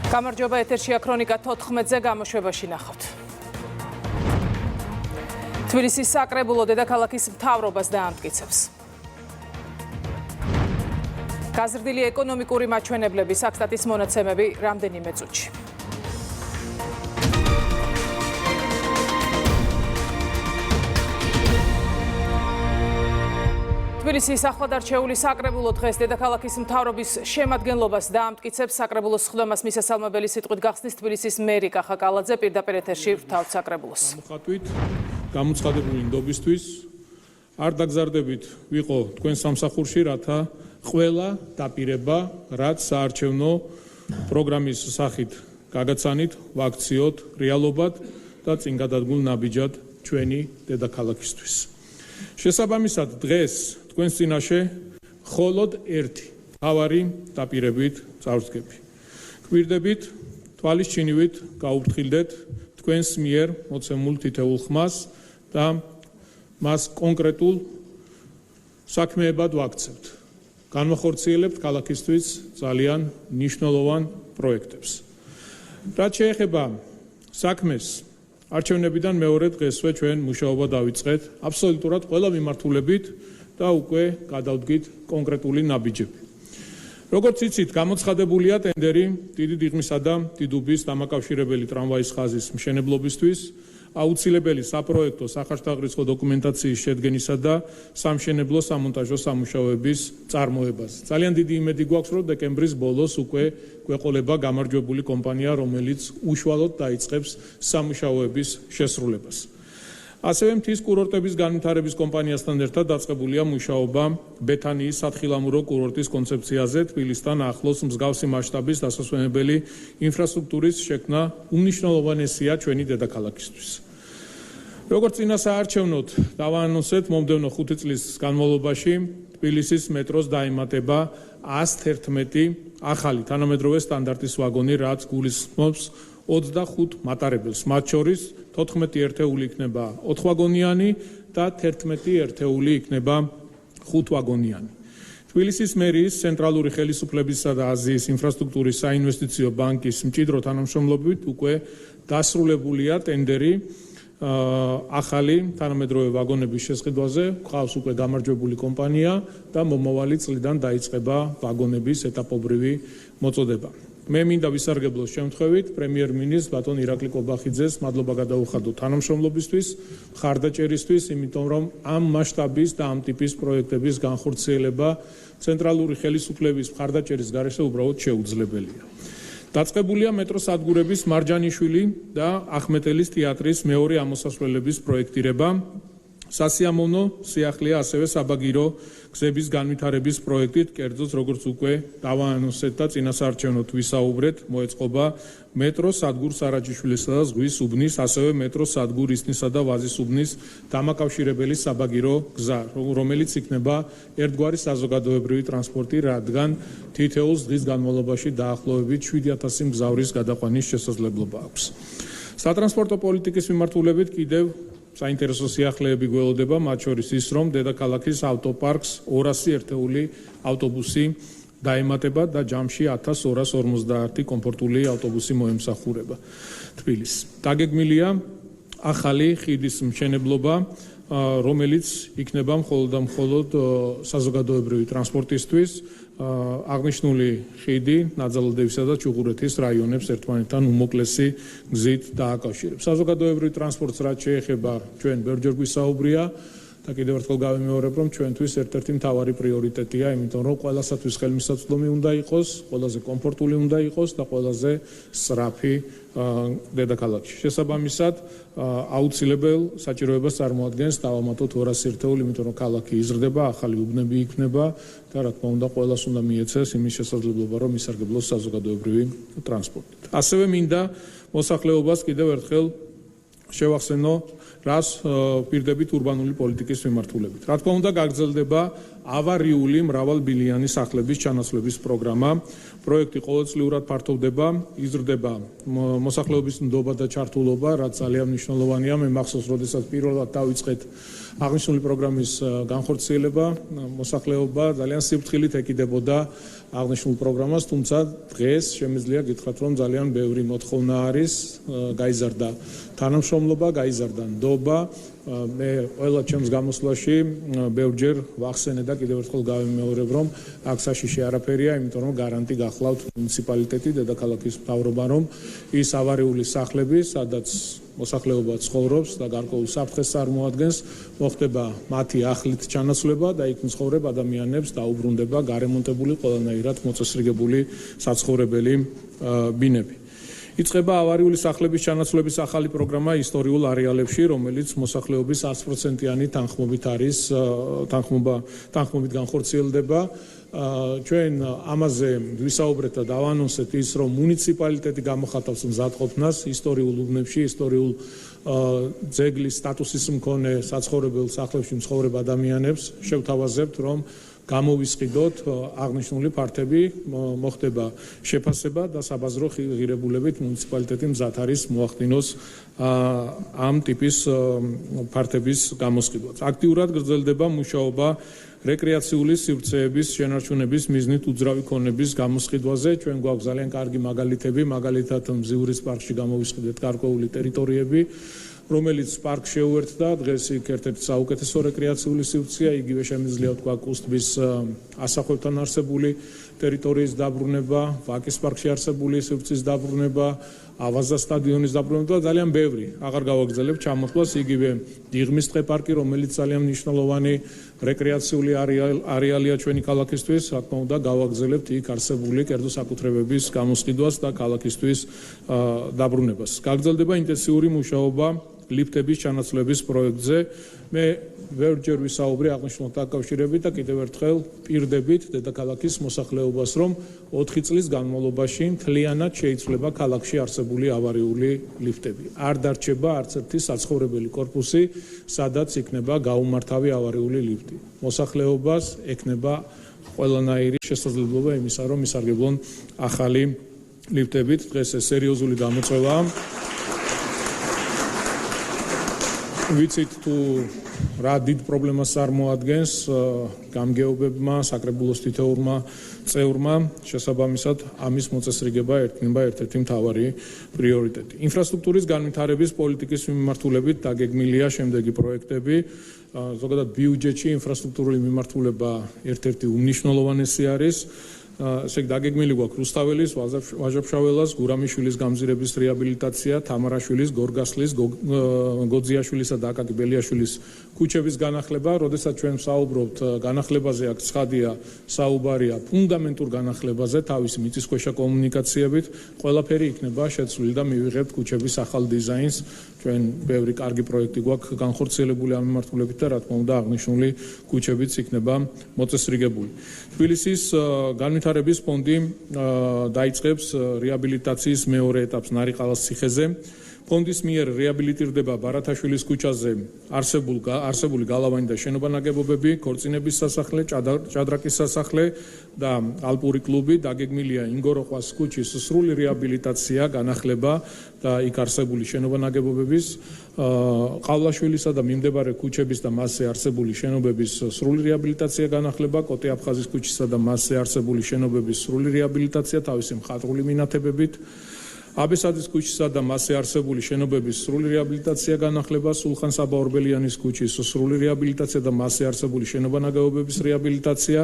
გამარჯობა, ეთერშია ქრონიკა 14-ზე გამოშვებაში ნახავთ. თბილისის საკრებულო დედაქალაქის მთავრობას დაამტკიცებს. გაზრდილი ეკონომიკური მაჩვენებლები, საქსტატის მონაცემები რამდენიმე წუთში. თბილისის ახლადარჩეული საკრებულო დღეს დედაქალაქის მთავრობის შემადგენლობას დაამტკიცებს. საკრებულოს ხდომას მისასალმებელი სიტყვით გახსნის თბილისის მერი კახა კალაძე პირდაპირ ეთერში ვრთავთ საკრებულოს. გამოხატვით გამოცხადებული ნდობისთვის არ დაგზარდებით ვიყო თქვენ სამსახურში, რათა ყველა დაპირება, რაც საარჩევნო პროგრამის სახით გაგაცანით, ვაქციოთ რეალობად და წინ გადადგმულ ნაბიჯად ჩვენი დედაქალაქისთვის. შესაბამისად დღეს თქვენს წინაშე მხოლოდ ერთი მთავარი დაპირებით წავსდგები. გვირდებით თვალის ჩინივით გაუფრთხილდეთ თქვენს მიერ მოცემულ თითოეულ ხმას და მას კონკრეტულ საქმეებად ვაქცევთ. განვახორციელებთ ქალაქისთვის ძალიან მნიშვნელოვან პროექტებს. რაც შეეხება საქმეს, არჩევნებიდან მეორე დღესვე ჩვენ მუშაობა დავიწყეთ აბსოლუტურად ყველა მიმართულებით და უკვე გადავდგით კონკრეტული ნაბიჯები. როგორც იცით, გამოცხადებულია ტენდერი დიდი დიღმისა და დიდუბის დამაკავშირებელი ტრამვაის ხაზის მშენებლობისთვის, აუცილებელი საპროექტო სახარშთაღრიცხო დოკუმენტაციის შედგენისა და სამშენებლო სამონტაჟო სამუშაოების წარმოებას. ძალიან დიდი იმედი გვაქვს, რომ დეკემბრის ბოლოს უკვე გვეყოლება გამარჯვებული კომპანია, რომელიც უშუალოდ დაიწყებს სამუშაოების შესრულებას. ასევე მთის კურორტების განვითარების კომპანიასთან ერთად დაწყებულია მუშაობა ბეთანიის სათხილამურო კურორტის კონცეფციაზე. თბილისთან ახლოს მსგავსი მასშტაბის დასასვენებელი ინფრასტრუქტურის შექმნა უმნიშვნელოვანესია ჩვენი დედაქალაქისთვის. როგორც წინა საარჩევნოდ დავაანონსეთ, მომდევნო 5 წლის განმავლობაში თბილისის მეტროს დაემატება 111 ახალი თანამედროვე სტანდარტის ვაგონი, რაც გულისხმობს 25 მატარებელს, მათ შორის 14 ერთეული იქნება 4 ვაგონიანი და 11 ერთეული იქნება 5 ვაგონიანი. თბილისის მერიის ცენტრალური ხელისუფლებისა და აზიის ინფრასტრუქტურის საინვესტიციო ბანკის მჭიდრო თანამშრომლობით უკვე დასრულებულია ტენდერი ახალი თანამედროვე ვაგონების შესყიდვაზე. გვყავს უკვე გამარჯვებული კომპანია და მომავალი წლიდან დაიწყება ვაგონების ეტაპობრივი მოწოდება. მე მინდა ვისარგებლოს შემთხვევით პრემიერ-მინისტრ ბატონ ირაკლი კობახიძეს მადლობა გადაუხადო თანამშრომლობისთვის, მხარდაჭერისთვის, იმიტომ რომ ამ მასშტაბის და ამ ტიპის პროექტების განხორციელება ცენტრალური ხელისუფლების მხარდაჭერის გარეშე უბრალოდ შეუძლებელია. დაწყებულია მეტროს სადგურების მარჯანიშვილი და ახმეტელის თეატრის მეორე ამოსასვლელების პროექტირება. სასიამოვნო სიახლეა ასევე საბაგირო გზების განვითარების პროექტით, კერძოდ როგორც უკვე დავაანონსეთ და წინასაარჩევნოდ ვისაუბრეთ, მოეწყობა მეტროს სადგურ სარაჯიშვილისა და ზღვის უბნის, ასევე მეტროს სადგურ ისნისა და ვაზის უბნის დამაკავშირებელი საბაგირო გზა, რომელიც იქნება ერთგვარი საზოგადოებრივი ტრანსპორტი, რადგან თითოეულ დღის განმავლობაში დაახლოებით 7000 მგზავრის გადაყვანის შესაძლებლობა აქვს. სატრანსპორტო პოლიტიკის მიმართულებით კიდევ საინტერესო სიახლეები გველოდება, მათ შორის ის, რომ დედაქალაქის ავტოპარკს 200 ერთეული ავტობუსი დაემატება და ჯამში 1250 კომფორტული ავტობუსი მოემსახურება თბილისს. დაგეგმილია ახალი ხიდის მშენებლობა, რომელიც იქნება მხოლოდ და მხოლოდ საზოგადოებრივი ტრანსპორტისთვის. აღნიშნული ხიდი ნაძალადევისა და ჩუღურეთის რაიონებს ერთმანეთთან უმოკლესი გზით დააკავშირებს. საზოგადოებრივი ტრანსპორტს რაც შეეხება, ჩვენ ბევრჯერ გვისაუბრია და კიდევ ერთხელ გავიმეორებ, რომ ჩვენთვის ერთ-ერთი მთავარი პრიორიტეტია, იმიტომ რომ ყველასათვის ხელმისაწვდომი უნდა იყოს, ყველაზე კომფორტული უნდა იყოს და ყველაზე სწრაფი დედაქალაქში. შესაბამისად, აუცილებელ საჭიროებას წარმოადგენს დავამატოთ 200 ერთეული, იმიტომ რომ ქალაქი იზრდება, ახალი უბნები იქნება და რა თქმა უნდა, ყველას უნდა მიეცეს იმის შესაძლებლობა, რომ ისარგებლოს საზოგადოებრივი ტრანსპორტით. ასევე მინდა მოსახლეობას კიდევ ერთხელ შევახსენო, რას პირდებით ურბანული პოლიტიკის მიმართულებით. რა თქმა უნდა, გაგრძელდება ავარიული მრავალბილიანი სახლების ჩანაცვლების პროგრამა. პროექტი ყოველწლიურად ფართოვდება, იზრდება მოსახლეობის ნდობა და ჩართულობა, რაც ძალიან მნიშვნელოვანია. მე მახსოვს, როდესაც პირველად დავიწყეთ აღნიშნული პროგრამის განხორციელება, მოსახლეობა ძალიან სიფრთხილით ეკიდებოდა აღნიშნულ პროგრამას, თუმცა დღეს შემიძლია გითხრათ, რომ ძალიან ბევრი მოთხოვნა არის, გაიზარდა თანამშრომლობა, გაიზარდა ნდობა. მე ყველა ჩემს გამოსვლაში ბევრჯერ ვახსენე და კიდევ ერთხელ გავიმეორებ, რომ აქ საშიში არაფერია, იმიტომ რომ გარანტი გახლავთ მუნიციპალიტეტი, დედაქალაქის მთავრობა, რომ ის ავარიული სახლები, სადაც მოსახლეობა ცხოვრობს და გარკვეულ საფრთხეს წარმოადგენს, მოხდება მათი ახლით ჩანაცვლება და იქ მცხოვრებ ადამიანებს დაუბრუნდება გარემონტებული ყველანაირად მოწესრიგებული საცხოვრებელი ბინები. იწყება ავარიული სახლების ჩანაცვლების ახალი პროგრამა ისტორიულ არეალებში, რომელიც მოსახლეობის 100%-იანი თანხმობით არის, თანხმობით განხორციელდება. ჩვენ ამაზე ვისაუბრეთ და დავანონსეთ ის, რომ მუნიციპალიტეტი გამოხატავს მზადყოფნას ისტორიულ უბნებში, ისტორიულ ძეგლის სტატუსის მქონე საცხოვრებელ სახლებში მცხოვრებ ადამიანებს შევთავაზებთ, რომ გამოვისყიდოთ აღნიშნული ფართები, მოხდება შეფასება და საბაზრო ღირებულებით მუნიციპალიტეტი მზად არის მოახდინოს ამ ტიპის ფართების გამოსყიდვაც. აქტიურად გრძელდება მუშაობა რეკრეაციული სივრცეების შენარჩუნების მიზნით უძრავი ქონების გამოსყიდვაზე. ჩვენ გვაქვს ძალიან კარგი მაგალითები, მაგალითად მზიურის პარკში გამოვისყიდეთ გარკვეული ტერიტორიები, რომელიც პარკს შეუერთდა, დღეს იქ ერთ-ერთი საუკეთესო რეკრეაციული სივრცეა, იგივე შემიძლია თქვა კუსტბის ასახლებთან არსებული ტერიტორიის დაბრუნება, ვაკის პარკში არსებული სივრცის დაბრუნება, ავაზა სტადიონის დაბრუნება და ძალიან ბევრი. აღარ გავაგრძელებ ჩამოთვლას, იგივე დიღმის ტყეპარკი, რომელიც ძალიან მნიშვნელოვანი რეკრეაციული არეალია ჩვენი ქალაქისთვის, რა თქმა უნდა, გავაგრძელებთ იქ არსებული კერძო საკუთრებების გამოსყიდვას და ქალაქისთვის დაბრუნებას. გაგრძელდება ინტენსიური მუშაობა ლიფტების ჩანაცვლების პროექტზე. მე ვერჯერ ვისაუბრე აღნიშნულ დაკავშირებით და კიდევ ერთხელ პირდებით დედაქალაქის მოსახლეობას, რომ 4 წლის განმავლობაში მთლიანად შეიცვლება ქალაქში არსებული ავარიული ლიფტები. არ დარჩება არც ერთი საცხოვრებელი კორპუსი, სადაც იქნება გაუმართავი ავარიული ლიფტი. მოსახლეობას ექნება ყველანაირი შესაძლებლობა იმისა, რომ ისარგებლონ ახალი ლიფტებით. დღეს ეს სერიოზული გამოწვევაა. ვიცით თუ რა დიდ პრობლემას წარმოადგენს გამგეობებმა, საკრებულოს თითოეულმა წევრმა, შესაბამისად ამის მოწესრიგება იქნება ერთ-ერთი მთავარი პრიორიტეტი. ინფრასტრუქტურის განვითარების პოლიტიკის მიმართულებით დაგეგმილია შემდეგი პროექტები. ზოგადად ბიუჯეტში ინფრასტრუქტურული მიმართულება ერთ-ერთი უმნიშვნელოვანესი არის. ესე დაგეგმილი გვაქვს რუსთაველის, ვაჟა-ფშაველას, გურამიშვილის გამზირების რეაბილიტაცია, თამარაშვილის, გორგასლის, გოძიაშვილისა და აკაკი ბელიაშვილის ქუჩების განახლება. როდესაც ჩვენ ვსაუბრობთ განახლებაზე, აქ ცხადია საუბარია ფუნდამენტურ განახლებაზე, თავისი მიწისქვეშა კომუნიკაციებით, ყველაფერი იქნება შეცვლილი და მივიღებთ ქუჩების ახალ დიზაინს. ჩვენ ბევრი კარგი პროექტი გვაქვს განხორციელებული ამ მიმართულებით და რა თქმა უნდა აღნიშნული ქუჩებიც იქნება მოწესრიგებული. თბილისის განვითარების ფონდი დაიწყებს რეაბილიტაციის მეორე ეტაპს ნარიყალას ციხეზე. ფონდის მიერ რეაბილიტირდება ბარათაშვილის ქუჩაზე არსებული გალავანი და შენობა ნაგებობები, ქორწინების სასახლე, ჭადრაკის სასახლე და ალპური კლუბი. დაგეგმილია ინგოროყვას ქუჩის სრული რეაბილიტაცია, განახლება და იქ არსებული შენობა ნაგებობების, ყავლაშვილისა და მიმდებარე ქუჩების და მასზე არსებული შენობების სრული რეაბილიტაცია, განახლება, კოტე აფხაზის ქუჩისა და მასზე არსებული შენობების სრული რეაბილიტაცია თავისი მხატვრული მინათებებით, აბესაძის ქუჩისა და მასზე არსებული შენობების სრული რეაბილიტაცია, განახლება, სულხან-საბა ორბელიანის ქუჩის სრული რეაბილიტაცია და მასზე არსებული შენობა-ნაგებობების რეაბილიტაცია.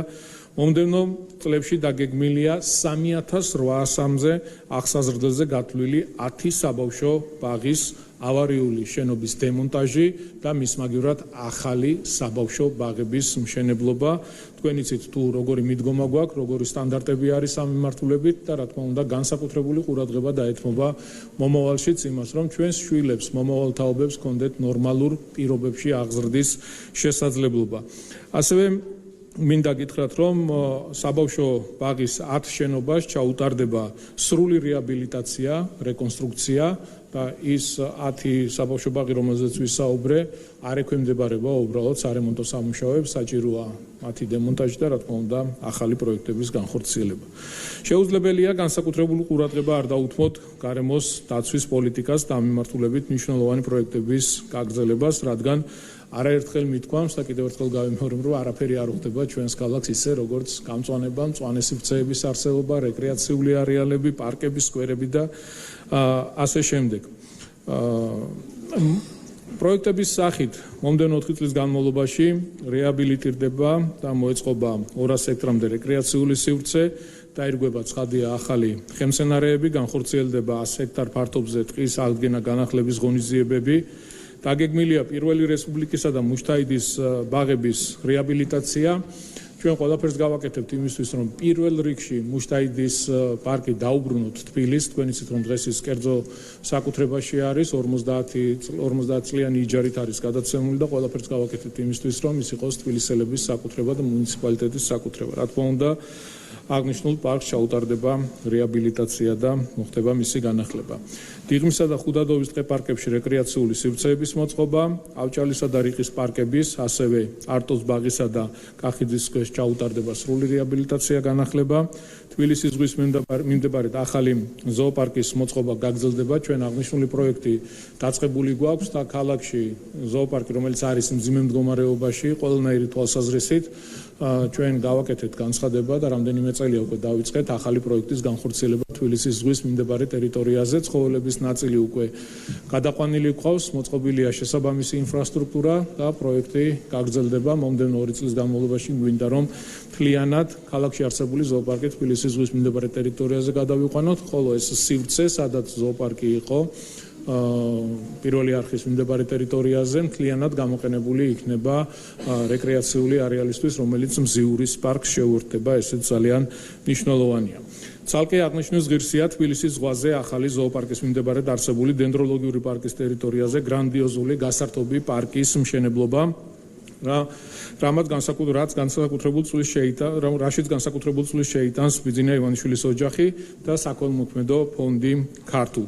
მომდევნო წლებში დაგეგმილია 3800-ზე აღსაზრდელზე გათვლილი 10 საბავშვო ბაღის ავარიული შენობის დემონტაჟი და მის მაგივრად ახალი საბავშვო ბაღების მშენებლობა. თქვენ იცით თუ როგორი მიდგომა გვაქვს, როგორი სტანდარტები არის ამ მიმართულებით და რა თქმა უნდა განსაკუთრებული ყურადღება დაეთმობა მომავალშიც იმას, რომ ჩვენს შვილებს, მომავალ თაობებს ჰქონდეთ ნორმალურ პირობებში აღზრდის შესაძლებლობა. ასევე მინდა გითხრათ, რომ საბავშვო ბაღის 10 შენობას ჩაუტარდება სრული რეაბილიტაცია, რეკონსტრუქცია და ის 10 საბავშვო ბაღი, რომელზეც ვისაუბრე, არ ექვემდებარება უბრალოდ სარემონტო სამუშაოებს, საჭიროა მათი დემონტაჟი და რა თქმა უნდა ახალი პროექტების განხორციელება. შეუძლებელია განსაკუთრებული ყურადღება არ დაუთმოთ გარემოს დაცვის პოლიტიკას და მიმართულებით მნიშვნელოვანი პროექტების გაგრძელებას, რადგან არაერთხელ მithქვამს და კიდევ ერთხელ გავიმეორებ, რომ არაფერი არ უხდება ჩვენს ქალაქს ისე, როგორც გამწვანება, მწვანე სივრცეების არსებობა, რეკრეაციული არეალები, პარკები, სკვერები და ასე შემდეგ. პროექტების სახით მომდევნო 4 წლის განმავლობაში რეაბილიტირდება და მოეწყობა 200 ჰექტრამდე რეკრეაციული სივრცე, დაირგვება ცხადია ახალი ხემსცენარეები, განხორციელდება 100 ჰექტარ ფართობზე ტყის აღდგენა განახლების ღონისძიებები. დაგეგმილია პირველი რესპუბლიკისა და მუშთაიდის ბაღების რეაბილიტაცია. ჩვენ ყველაფერს გავაკეთებთ იმისთვის, რომ პირველ რიგში მუშთაიდის პარკი დაუბრუნოთ თბილისს. თქვენ იცით, რომ დღეს ის კერძო საკუთრებაში არის, 50 წლიანი იჯარით არის გადაცემული და ყველაფერს გავაკეთებთ იმისთვის, რომ ის იყოს თბილისელების საკუთრება და მუნიციპალიტეტის საკუთრება. რა თქმა უნდა, აღნიშნულ პარკს ჩაუტარდება რეაბილიტაცია და მოხდება მისი განახლება. დიღმისა და ხუდადოვის ტყე-პარკებში რეკრეაციული სივრცეების მოწყობა, ავჭალისა და რიყის პარკების, ასევე არტოს ბაღისა და კახიძის სკვერს ჩაუტარდება სრული რეაბილიტაცია განახლება. თბილისის ზღვის მიმდებარედ ახალი ზოოპარკის მოწყობა გაგრძელდება. ჩვენ აღნიშნული პროექტი დაწყებული გვაქვს და ქალაქში ზოოპარკი, რომელიც არის მძიმე მდგომარეობაში, ყველანაირი თვალსაზრისით ჩვენ გავაკეთეთ განცხადება და რამდენიმე წელია უკვე დავიწყეთ ახალი პროექტის განხორციელება თბილისის ზღვის მიმდებარე ტერიტორიაზე. ცხოველების ნაწილი უკვე გადაყვანილი გვყავს, მოწყობილია შესაბამისი ინფრასტრუქტურა და პროექტი გაგრძელდება. მომდევნო 2 წლის განმავლობაში გვინდა რომ მთლიანად ქალაქში არსებული ზოოპარკი თბილისის ზღვის მიმდებარე ტერიტორიაზე გადავიყვანოთ, ხოლო ეს სივრცე, სადაც ზოოპარკი იყო პირველი არხის მიმდებარე ტერიტორიაზე მთლიანად გამოყენებული იქნება რეკრეაციული არეალისთვის, რომელიც მზიურის პარკს შეუერთდება, ესეც ძალიან მნიშვნელოვანია. ცალკე აღნიშნვის ღირსია თბილისის ზღვაზე ახალი ზოოპარკის მიმდებარედ არსებული დენდროლოგიური პარკის ტერიტორიაზე გრანდიოზული გასართობი პარკის მშენებლობა, რაშიც განსაკუთრებულ წვლილს შეიტანს ბიძინა ივანიშვილის ოჯახი და საქველმოქმედო ფონდი ქართულ.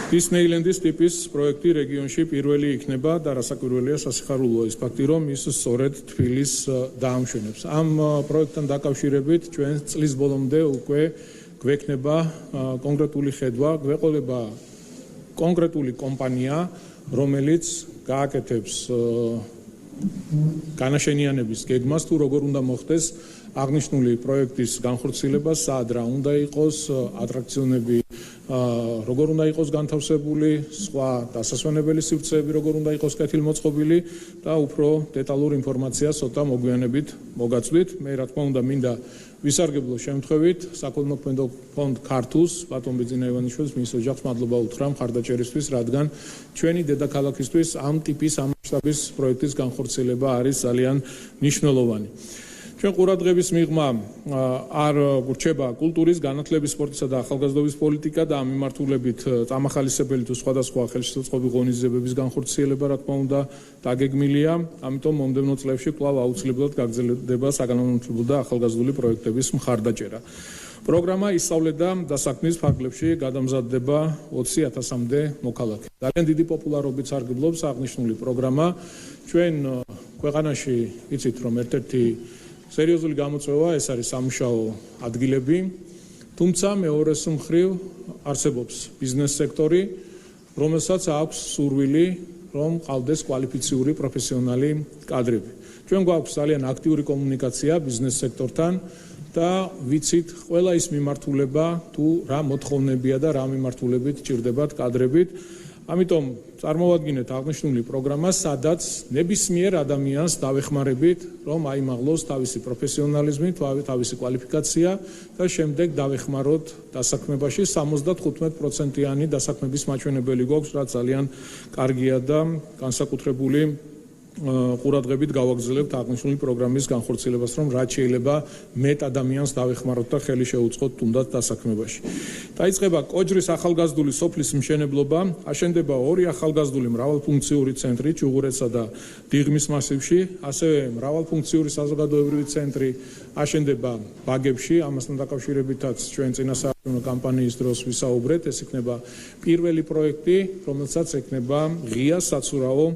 დისნეილენდის ტიპის პროექტი რეგიონში პირველი იქნება და რასაკვირველია, სასიხარულოა ის ფაქტი, რომ ის სწორედ თბილისს დაამშვენებს. ამ პროექტთან დაკავშირებით ჩვენ წლის ბოლომდე უკვე გვექნება კონკრეტული ხედვა, გვეყოლება კონკრეტული კომპანია, რომელიც გააკეთებს განაშენიანების გეგმას, თუ როგორ უნდა მოხდეს აღნიშნული პროექტის განხორციელება, სად რა უნდა იყოს, ატრაქციონები როგორ უნდა იყოს განთავსებული, სხვა დასასვენებელი სივრცეები როგორ უნდა იყოს კეთილმოწყობილი და უფრო დეტალურ ინფორმაციას ცოტა მოგვიანებით მოგაცვლით. მე რა თქმა უნდა მინდა ვისარგებლო შემთხვევით საქველმოქმედო ფონდ ქართულს, ბატონ ბიძინა ივანიშვილს, მის ოჯახს მადლობა უთხრა მხარდაჭერისთვის, რადგან ჩვენი დედაქალაქისთვის ამ ტიპის, ამ მასშტაბის პროექტის განხორციელება არის ძალიან მნიშვნელოვანი. ჩვენ ყურადღების მიღმა არ გურჩება კულტურის, განათლების, სპორტისა და ახალგაზრდობის პოლიტიკა და ამ მიმართულებით წამახალისებელი თუ სხვადასხვა ხელშეწყობი ღონისძიებების განხორციელება, რა თქმა უნდა, დაგეგმილია. ამიტომ მომდევნო წლებში კვლავ აუცილებლად გაგრძელდება საგანმანათლებლო და ახალგაზრდული პროექტების მხარდაჭერა. პროგრამა ისწავლე და დასაქმნის ფარგლებში გადამზადდება 20,000-მდე მოქალაქე. ძალიან დიდი პოპულარობით სარგებლობს აღნიშნული პროგრამა. ჩვენ ქვეყანაში იცით, რომ ერთ-ერთი სერიოზული გამოწვევა ეს არის სამუშაო ადგილები, თუმცა მეორეს მხრივ არსებობს ბიზნეს სექტორი, რომელსაც აქვს სურვილი, რომ ყავდეს კვალიფიციური პროფესიონალი კადრები. ჩვენ გვაქვს ძალიან აქტიური კომუნიკაცია ბიზნეს სექტორთან და ვიცით ყველა ის მიმართულება, თუ რა მოთხოვნებია და რა მიმართულებით ჭირდებათ კადრებით. ამიტომ წარმოვადგინეთ აღნიშნული პროგრამა, სადაც ნებისმიერ ადამიანს დავეხმარებით, რომ აიმაღლოს თავისი პროფესიონალიზმი, თავისი კვალიფიკაცია და შემდეგ დავეხმაროთ დასაქმებაში. 75%-იანი დასაქმების მაჩვენებელი გვაქვს, რაც ძალიან კარგია და განსაკუთრებული ყურადღებით გავაგრძელებთ აღნიშნული პროგრამის განხორციელებას, რომ რაც შეიძლება მეტ ადამიანს დავეხმაროთ და ხელი შეუწყოთ თუნდაც დასაქმებაში. დაიწყება კოჯრის ახალგაზრდული სოფლის მშენებლობა, აშენდება 2 ახალგაზრდული მრავალფუნქციური ცენტრი ჭუღურეთსა და დიღმის მასივში, ასევე მრავალფუნქციური საზოგადოებრივი ცენტრი აშენდება ბაგებში, ამასთან დაკავშირებითაც ჩვენ წინასაარჩევნო კამპანიის დროს ვისაუბრეთ, ეს იქნება პირველი პროექტი, რომელსაც ექნება ღია საცურაო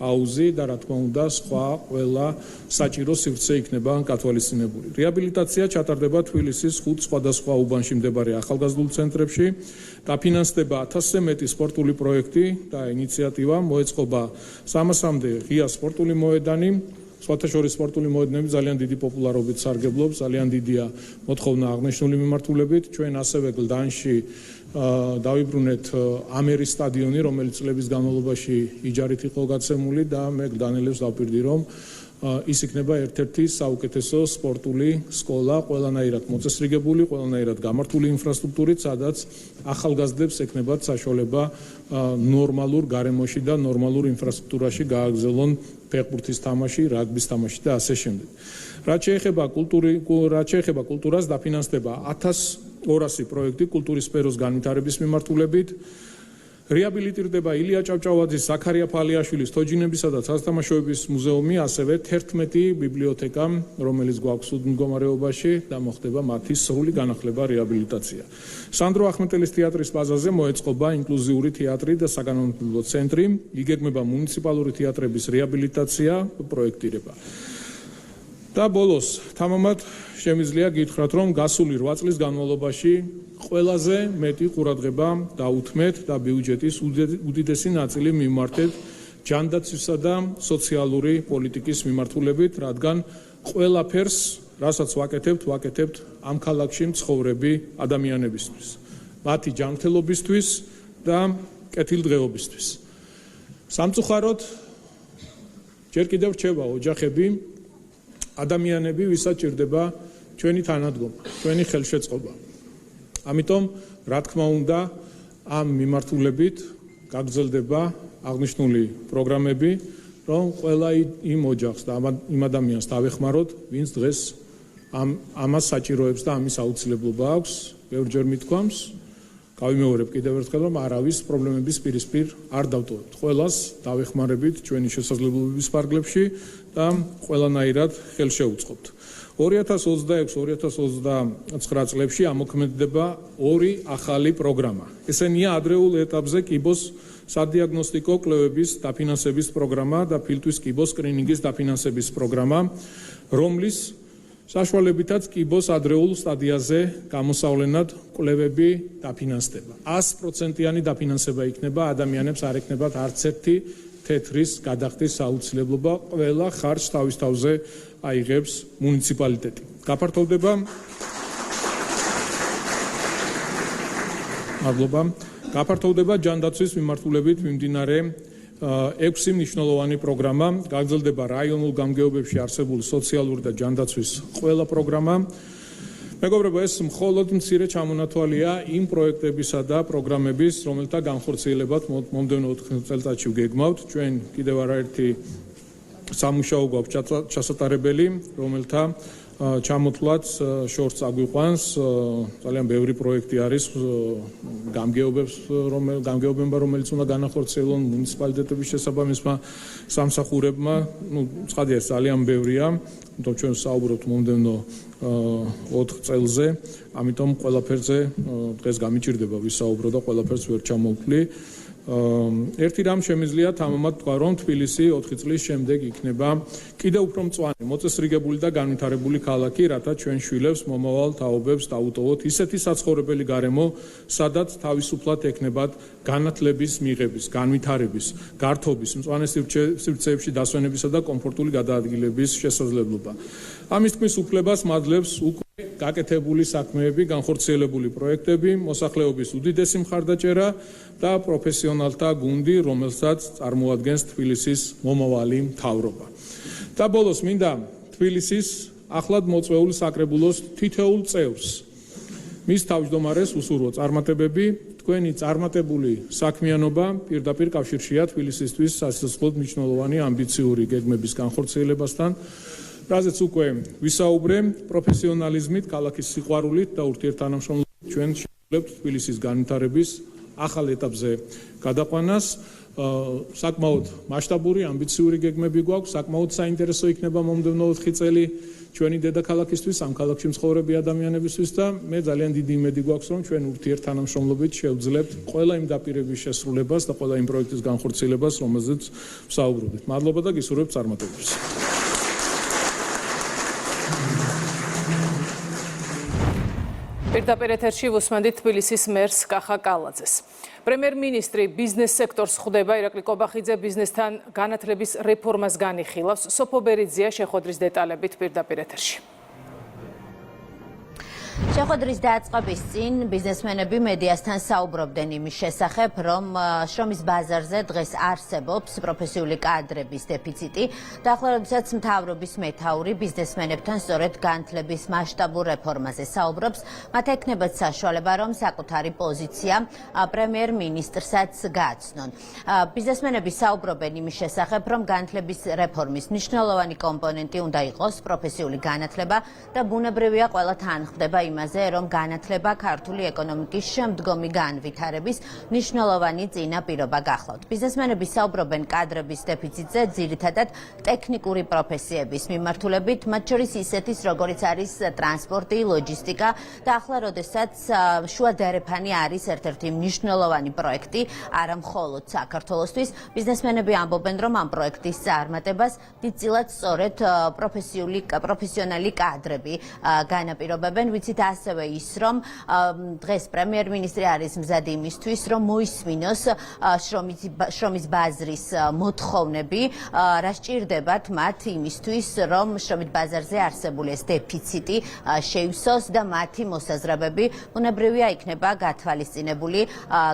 აუზი და რა თქმა უნდა სხვა ყველა საჭირო სივრცე იქნება გათვალისწინებული. რეაბილიტაცია ჩატარდება თბილისის 5 სხვადასხვა უბანში მდებარე ახალგაზრდულ ცენტრებში, დაფინანსდება 1000-ზე მეტი სპორტული პროექტი და ინიციატივა, მოეწყობა 300-მდე ღია სპორტული მოედანი. სხვათა შორის სპორტული მოედნები ძალიან დიდი პოპულარობით სარგებლობს, ძალიან დიდია მოთხოვნა აღნიშნული მიმართულებით. ჩვენ ასევე გლდანში დავიბრუნეთ ამერის სტადიონი, რომელიც წლების განმავლობაში იჯარით იყო გაცემული და მე გლდანელებს დავპირდი, რომ ის იქნება ერთ-ერთი საუკეთესო სპორტული სკოლა, ყველანაირად მოწესრიგებული, ყველანაირად გამართული ინფრასტრუქტურით, სადაც ახალგაზრდებს ექნებათ საშუალება ნორმალურ გარემოში და ნორმალურ ინფრასტრუქტურაში გააგრძელონ ფეხბურთის თამაში, რაგბის თამაში და ასე შემდეგ. რაც შეეხება კულტურას, დაფინანსდება 1200 პროექტი კულტურის სფეროს განვითარების მიმართულებით. რეაბილიტირდება ილია ჭავჭავაძის, ზაქარია ფალიაშვილის, თოჯინებისა და სათამაშოების მუზეუმი, ასევე 11 ბიბლიოთეკა, რომელიც გვაქვს მდგომარეობაში და მოხდება მათი სრული განახლება, რეაბილიტაცია. სანდრო ახმეტელის თეატრის ბაზაზე მოეწყობა ინკლუზიური თეატრი და საგანმანათლებლო ცენტრი, იგეგმება მუნიციპალური თეატრების რეაბილიტაცია, პროექტირება. და ბოლოს, თამამად შემიძლია გითხრათ, რომ გასული 8 წლის განმავლობაში ყველაზე მეტი ყურადღება დაუთმეთ და ბიუჯეტის უდიდესი ნაწილი მიმართეთ ჯანდაცვისა და სოციალური პოლიტიკის მიმართულებით, რადგან ყველაფერს, რასაც ვაკეთებთ ამ ქალაქში მცხოვრები ადამიანებისთვის, მათი ჯანმრთელობისთვის და კეთილდღეობისთვის. სამწუხაროდ, ჯერ კიდევ რჩება ოჯახები, ადამიანები, ვისაც ჭირდება ჩვენი თანადგომა, ჩვენი ხელშეწყობა. ამიტომ, რა თქმა უნდა, ამ მიმართულებით გაგრძელდება აღნიშნული პროგრამები, რომ ყველა იმ ოჯახს და იმ ადამიანს დავეხმაროთ, ვინც დღეს ამას საჭიროებს და ამის აუცილებლობა აქვს, ბევრჯერ მithქვამს, გავიმეორებ კიდევ ერთხელ, რომ არავის პრობლემების პირისპირ არ დავტოვებთ. ყველას დავეხმარებით ჩვენი შესაძლებლობების ფარგლებში და ყველანაირად ხელშეუწყობთ. 2026-2029 წლებში ამოქმედდება 2 ახალი პროგრამა. ესენია ადრეულ ეტაპზე კიბოს სადიაგნოსტიკო კვლევების დაფინანსების პროგრამა და ფილტვის კიბოს სკრინინგის დაფინანსების პროგრამა, რომლის საშუალებითაც კიბოს ადრეულ სტადიაზე გამოსავლენად კვლევები დაფინანსდება. 100%-იანი დაფინანსება იქნება, ადამიანებს არ ექნებათ არც ერთი თეთრის გადახდის აუცილებლობა, ყველა ხარჯს თავის თავზე აიღებს მუნიციპალიტეტი. გაფართოვდება ჯანდაცვის მიმართულებით მიმდინარე 6 მნიშვნელოვანი პროგრამა, გაგრძელდება რაიონულ გამგეობებში არსებული სოციალური და ჯანდაცვის ყველა პროგრამა. მეგობრებო, ეს მხოლოდ მცირე ჩამონათვალია იმ პროექტებისა და პროგრამების, რომელთა განხორციელებად მომდევნო 4 წელიწადში ვგეგმავთ. ჩვენ კიდევ არაერთი სამუშაო გვაქვს ჩასატარებელი, რომელთა ჩამოთვლაც შორს აგვიყვანს. ძალიან ბევრი პროექტი არის გამგეობებმა, რომელიც უნდა განახორციელონ მუნიციპალიტეტების შესაბამისმა სამსახურებმა. ცხადია, ეს ძალიან ბევრია, თუმცა ჩვენ საუბრობთ მომდევნო 4 წელზე, ამიტომ ყველაფერზე დღეს გამიჭირდება ვისაუბრო და ყველაფერს ვერ ჩამოვთვლი. ერთი რამ შემიძლია თამამად თქვა, რომ თბილისი 4 წლის შემდეგ იქნება კიდევ უფრო მწვანე, მოწესრიგებული და განვითარებული ქალაქი, რათა ჩვენ შვილებს, მომავალ თაობებს დაუტოვოთ ისეთი საცხოვრებელი გარემო, სადაც თავისუფლად ექნებათ განათლების მიღების, განვითარების, გართობის, მწვანე სივრცეებში დასვენებისა და კომფორტული გადაადგილების შესაძლებლობა. ამის თქმის უფლებას მადლებს გაკეთებული საქმეები, განხორციელებული პროექტები, მოსახლეობის უდიდესი მხარდაჭერა და პროფესიონალთა გუნდი, რომელსაც წარმოადგენს თბილისის მომავალი მთავრობა. და ბოლოს მინდა თბილისის ახლად მოწვეულ საკრებულოს თითოეულ წევრს მის თავმჯდომარეს უსურვო წარმატებები, თქვენი წარმატებული საქმიანობა პირდაპირ კავშირშია თბილისისთვის სასიცოცხლოდ მნიშვნელოვანი ამბიციური გეგმების განხორციელებასთან, რაზეც უკვე ვისაუბრე, პროფესიონალიზმით, ქალაქის სიყვარულით და ურთიერთთანამშრომლობით ჩვენ შევძლებთ თბილისის განვითარების ახალ ეტაპზე გადაყვანას. საკმაოდ მასშტაბური, ამბიციური გეგმები გვაქვს, საკმაოდ საინტერესო იქნება მომდევნო 4 წელი ჩვენი დედაქალაქისთვის, ამ ქალაქში მცხოვრები ადამიანებისთვის და მე ძალიან დიდი იმედი გვაქვს, რომ ჩვენ ურთიერთთანამშრომლობით შევძლებთ ყველა იმ დაპირების შესრულებას და ყველა იმ პროექტის განხორციელებას, რომელზეც ვსაუბრობთ. მადლობა და გისურვებთ წარმატებებს. პირდაპირ ეთერში ვუსმენთ თბილისის მერს კახა კალაძეს. პრემიერ-მინისტრი ბიზნეს სექტორს ხვდება, ირაკლი კობახიძე ბიზნესთან განათლების რეფორმას განიხილავს. სოფო ბერიძეა შეხვედრის დეტალებით პირდაპირ ეთერში. შეხვედრის დაწყების წინ ბიზნესმენები მედიასთან საუბრობდნენ იმის შესახებ, რომ შრომის ბაზარზე დღეს არსებობს პროფესიული კადრების დეფიციტი და ახლა როდესაც მთავრობის მეთაური ბიზნესმენებთან სწორედ განათლების მასშტაბურ რეფორმაზე საუბრობს, მათ ექნებათ საშუალება, რომ საკუთარი პოზიცია პრემიერ-მინისტრსაც გააცნონ. ბიზნესმენები საუბრობენ იმის შესახებ, რომ განათლების რეფორმის მნიშვნელოვანი კომპონენტი უნდა იყოს პროფესიული განათლება და ბუნებრივია ყველა თან ხდება იმაზე, რომ განათლება ქართული ეკონომიკის შემდგომი განვითარების მნიშვნელოვანი წინაპირობა გახლავთ. ბიზნესმენები საუბრობენ კადრების დეფიციტზე, ძირითადად ტექნიკური პროფესიების მიმართულებით, მათ შორის ისეთის, როგორიც არის ტრანსპორტი, ლოჯისტიკა და ახლა როდესაც შუა დერეფანი არის ერთ-ერთი მნიშვნელოვანი პროექტი, არა მხოლოდ საქართველოსთვის. ბიზნესმენები ამბობენ, რომ ამ პროექტის წარმატებას დიდწილად სწორედ პროფესიონალი კადრები განაპირობებენ. ვიცით ასევე ის, რომ დღეს პრემიერ-მინისტრი არის მზად იმისთვის, რომ მოისმინოს შრომის ბაზრის მოთხოვნები, რა სჭირდებათ მათ იმისთვის, რომ შრომის ბაზარზე არსებული ეს დეფიციტი შეივსოს და მათი მოსაზრებები ბუნებრივია იქნება გათვალისწინებული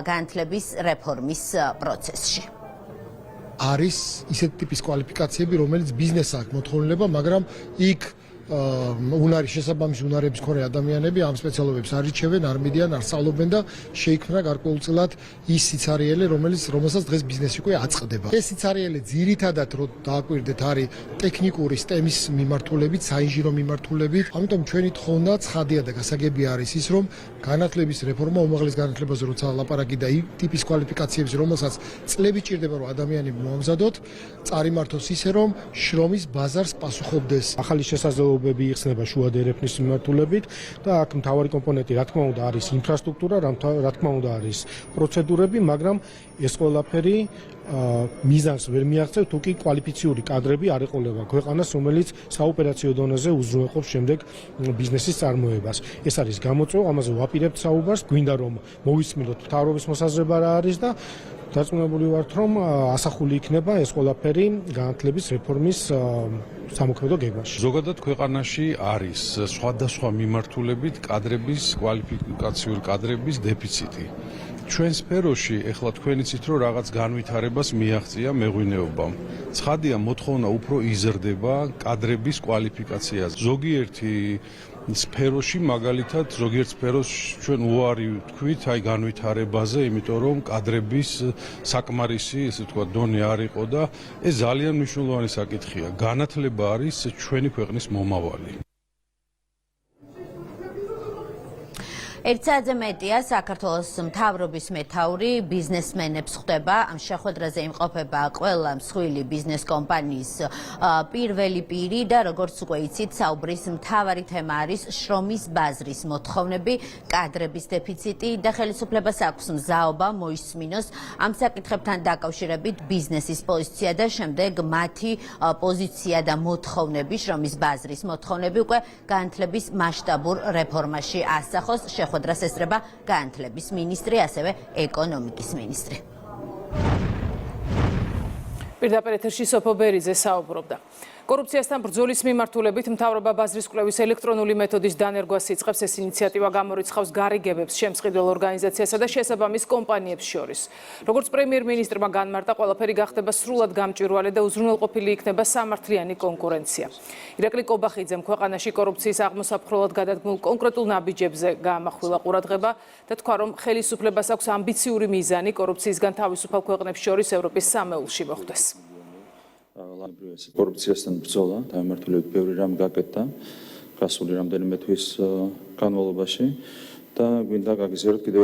განათლების რეფორმის პროცესში. არის ისეთი ტიპის კვალიფიკაციები, რომელიც ბიზნესს აქვს მოთხოვნილება, მაგრამ იქ უნარის შესაბამისი უნარების მქონე ადამიანები ამ სპეციალობებს არ ირჩევენ, არ მიდიან, არ სწავლობენ და შეიქმნა გარკვეულწილად ის სიცარიელე, რომელსაც დღეს ბიზნესი უკვე აწყდება. ეს სიცარიელე ძირითადად რო დააკვირდეთ არის ტექნიკური STEM-ის მიმართულებით, საინჟინრო მიმართულებით. ამიტომ ჩვენი თხოვნა ცხადია და გასაგები არის ის, რომ განათლების რეფორმა, უმაღლეს განათლებაზე როცა ლაპარაკი და იმ ტიპის კვალიფიკაციებზე, რომელსაც წლები ჭირდება, რომ ადამიანები მოამზადოთ, წარიმართოს ისე, რომ შრომის ბაზარს პასუხობდეს. ახალი შესაძლებლობები იხსნება შუა დერეფნის მიმართულებით და აქ მთავარი კომპონენტი რა თქმა უნდა არის ინფრასტრუქტურა, რა თქმა უნდა არის პროცედურები, მაგრამ ეს ყველაფერი მიზანს ვერ მიაღწევ, თუ კი კვალიფიციური კადრები არ ეყოლება ქვეყანას, რომელიც საოპერაციო დონეზე უზრუნველყოფს შემდეგ ბიზნესის წარმოებას. ეს არის გამოწვევა, ამაზე ვაპირებთ საუბარს, გვინდა რომ მოვისმინოთ მთავრობის მოსაზრება რა არის და დარწმუნებული ვართ, რომ ასახული იქნება ეს ყველაფერი განათლების რეფორმის სამოქმედო გეგმაში. ზოგადად ქვეყანაში არის სხვადასხვა მიმართულებით კადრების, კვალიფიკაციური კადრების დეფიციტი. ჩვენ სფეროში ეხლა თქვენ იცით, რომ რაღაც განვითარებას მიაღწია მეღვინეობამ. ცხადია, მოთხოვნა უფრო იზრდება კადრების კვალიფიკაციაზე. ზოგიერთი სფეროში, მაგალითად, ზოგიერთ სფეროში ჩვენ უარი ვთქვით აი განვითარებაზე, იმიტომ რომ კადრების საკმარისი, ესე ვთქვათ, დონე არ იყო და ეს ძალიან მნიშვნელოვანი საკითხია. განათლება არის ჩვენი ქვეყნის მომავალი. ერთ საათზე მეტია საქართველოს მთავრობის მეთაური ბიზნესმენებს ხვდება. ამ შეხვედრაზე იმყოფება ყველა მსხვილი ბიზნეს კომპანიის პირველი პირი და როგორც უკვე იცით, საუბრის მთავარი თემა არის შრომის ბაზრის მოთხოვნები, კადრების დეფიციტი და ხელისუფლებას აქვს მზაობა მოისმინოს ამ საკითხებთან დაკავშირებით ბიზნესის პოზიცია და შემდეგ მათი პოზიცია და მოთხოვნები, შრომის ბაზრის მოთხოვნები უკვე განათლების მასშტაბურ რეფორმაში ასახოს. შეხვედრას ესწრება განათლების მინისტრი, ასევე ეკონომიკის მინისტრი. პირდაპირ ეთერში სოფო ბერიძე საუბრობდა. კორუფციასთან ბრძოლის მიმართულებით მთავრობა ბაზრის კვლევის ელექტრონული მეთოდის დანერგვას იწყებს. ეს ინიციატივა გამორიცხავს გარიგებებს შემსყიდველ ორგანიზაციასა და შესაბამის კომპანიებს შორის. როგორც პრემიერ-მინისტრმა განმარტა, ყველაფერი გახდება სრულად გამჭვირვალე და უზრუნველყოფილი იქნება სამართლიანი კონკურენცია. ირაკლი კობახიძემ ქვეყანაში კორუფციის აღმოსაფხვრელად გადადგმულ კონკრეტულ ნაბიჯებზე გაამახვილა ყურადღება და თქვა, რომ ხელისუფლებას აქვს ამბიციური მიზანი კორუფციისგან თავისუფალ ქვეყნებს შორის ევროპის სამეულში მოხვდეს. კორუფციასთან ბრძოლა დამმართველობით ბევრი რამ გაკეთდა გასული რამდენიმე თვის განმავლობაში და გვინდა გაგიზიაროთ კიდევ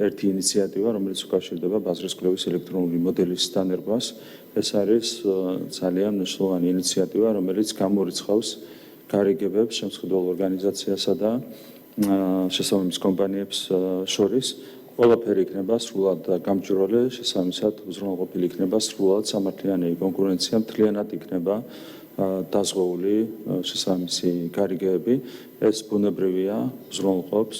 ერთი ინიციატივა, რომელიც უკავშირდება ბაზრის კვლევის ელექტრონული მოდელის დანერგვას. ეს არის ძალიან მნიშვნელოვანი ინიციატივა, რომელიც გამორიცხავს გარიგებებს შემსყიდველ ორგანიზაციასა და შესაბამის კომპანიებს შორის. ყველაფერი იქნება სრულად გამჭვირვალე, შესაბამისად უზრუნველყოფილი იქნება სრულად სამართლიანი კონკურენცია, მთლიანად იქნება დაზღვეული შესაბამისი გარიგებები. ეს ბუნებრივია, უზრუნველყოფს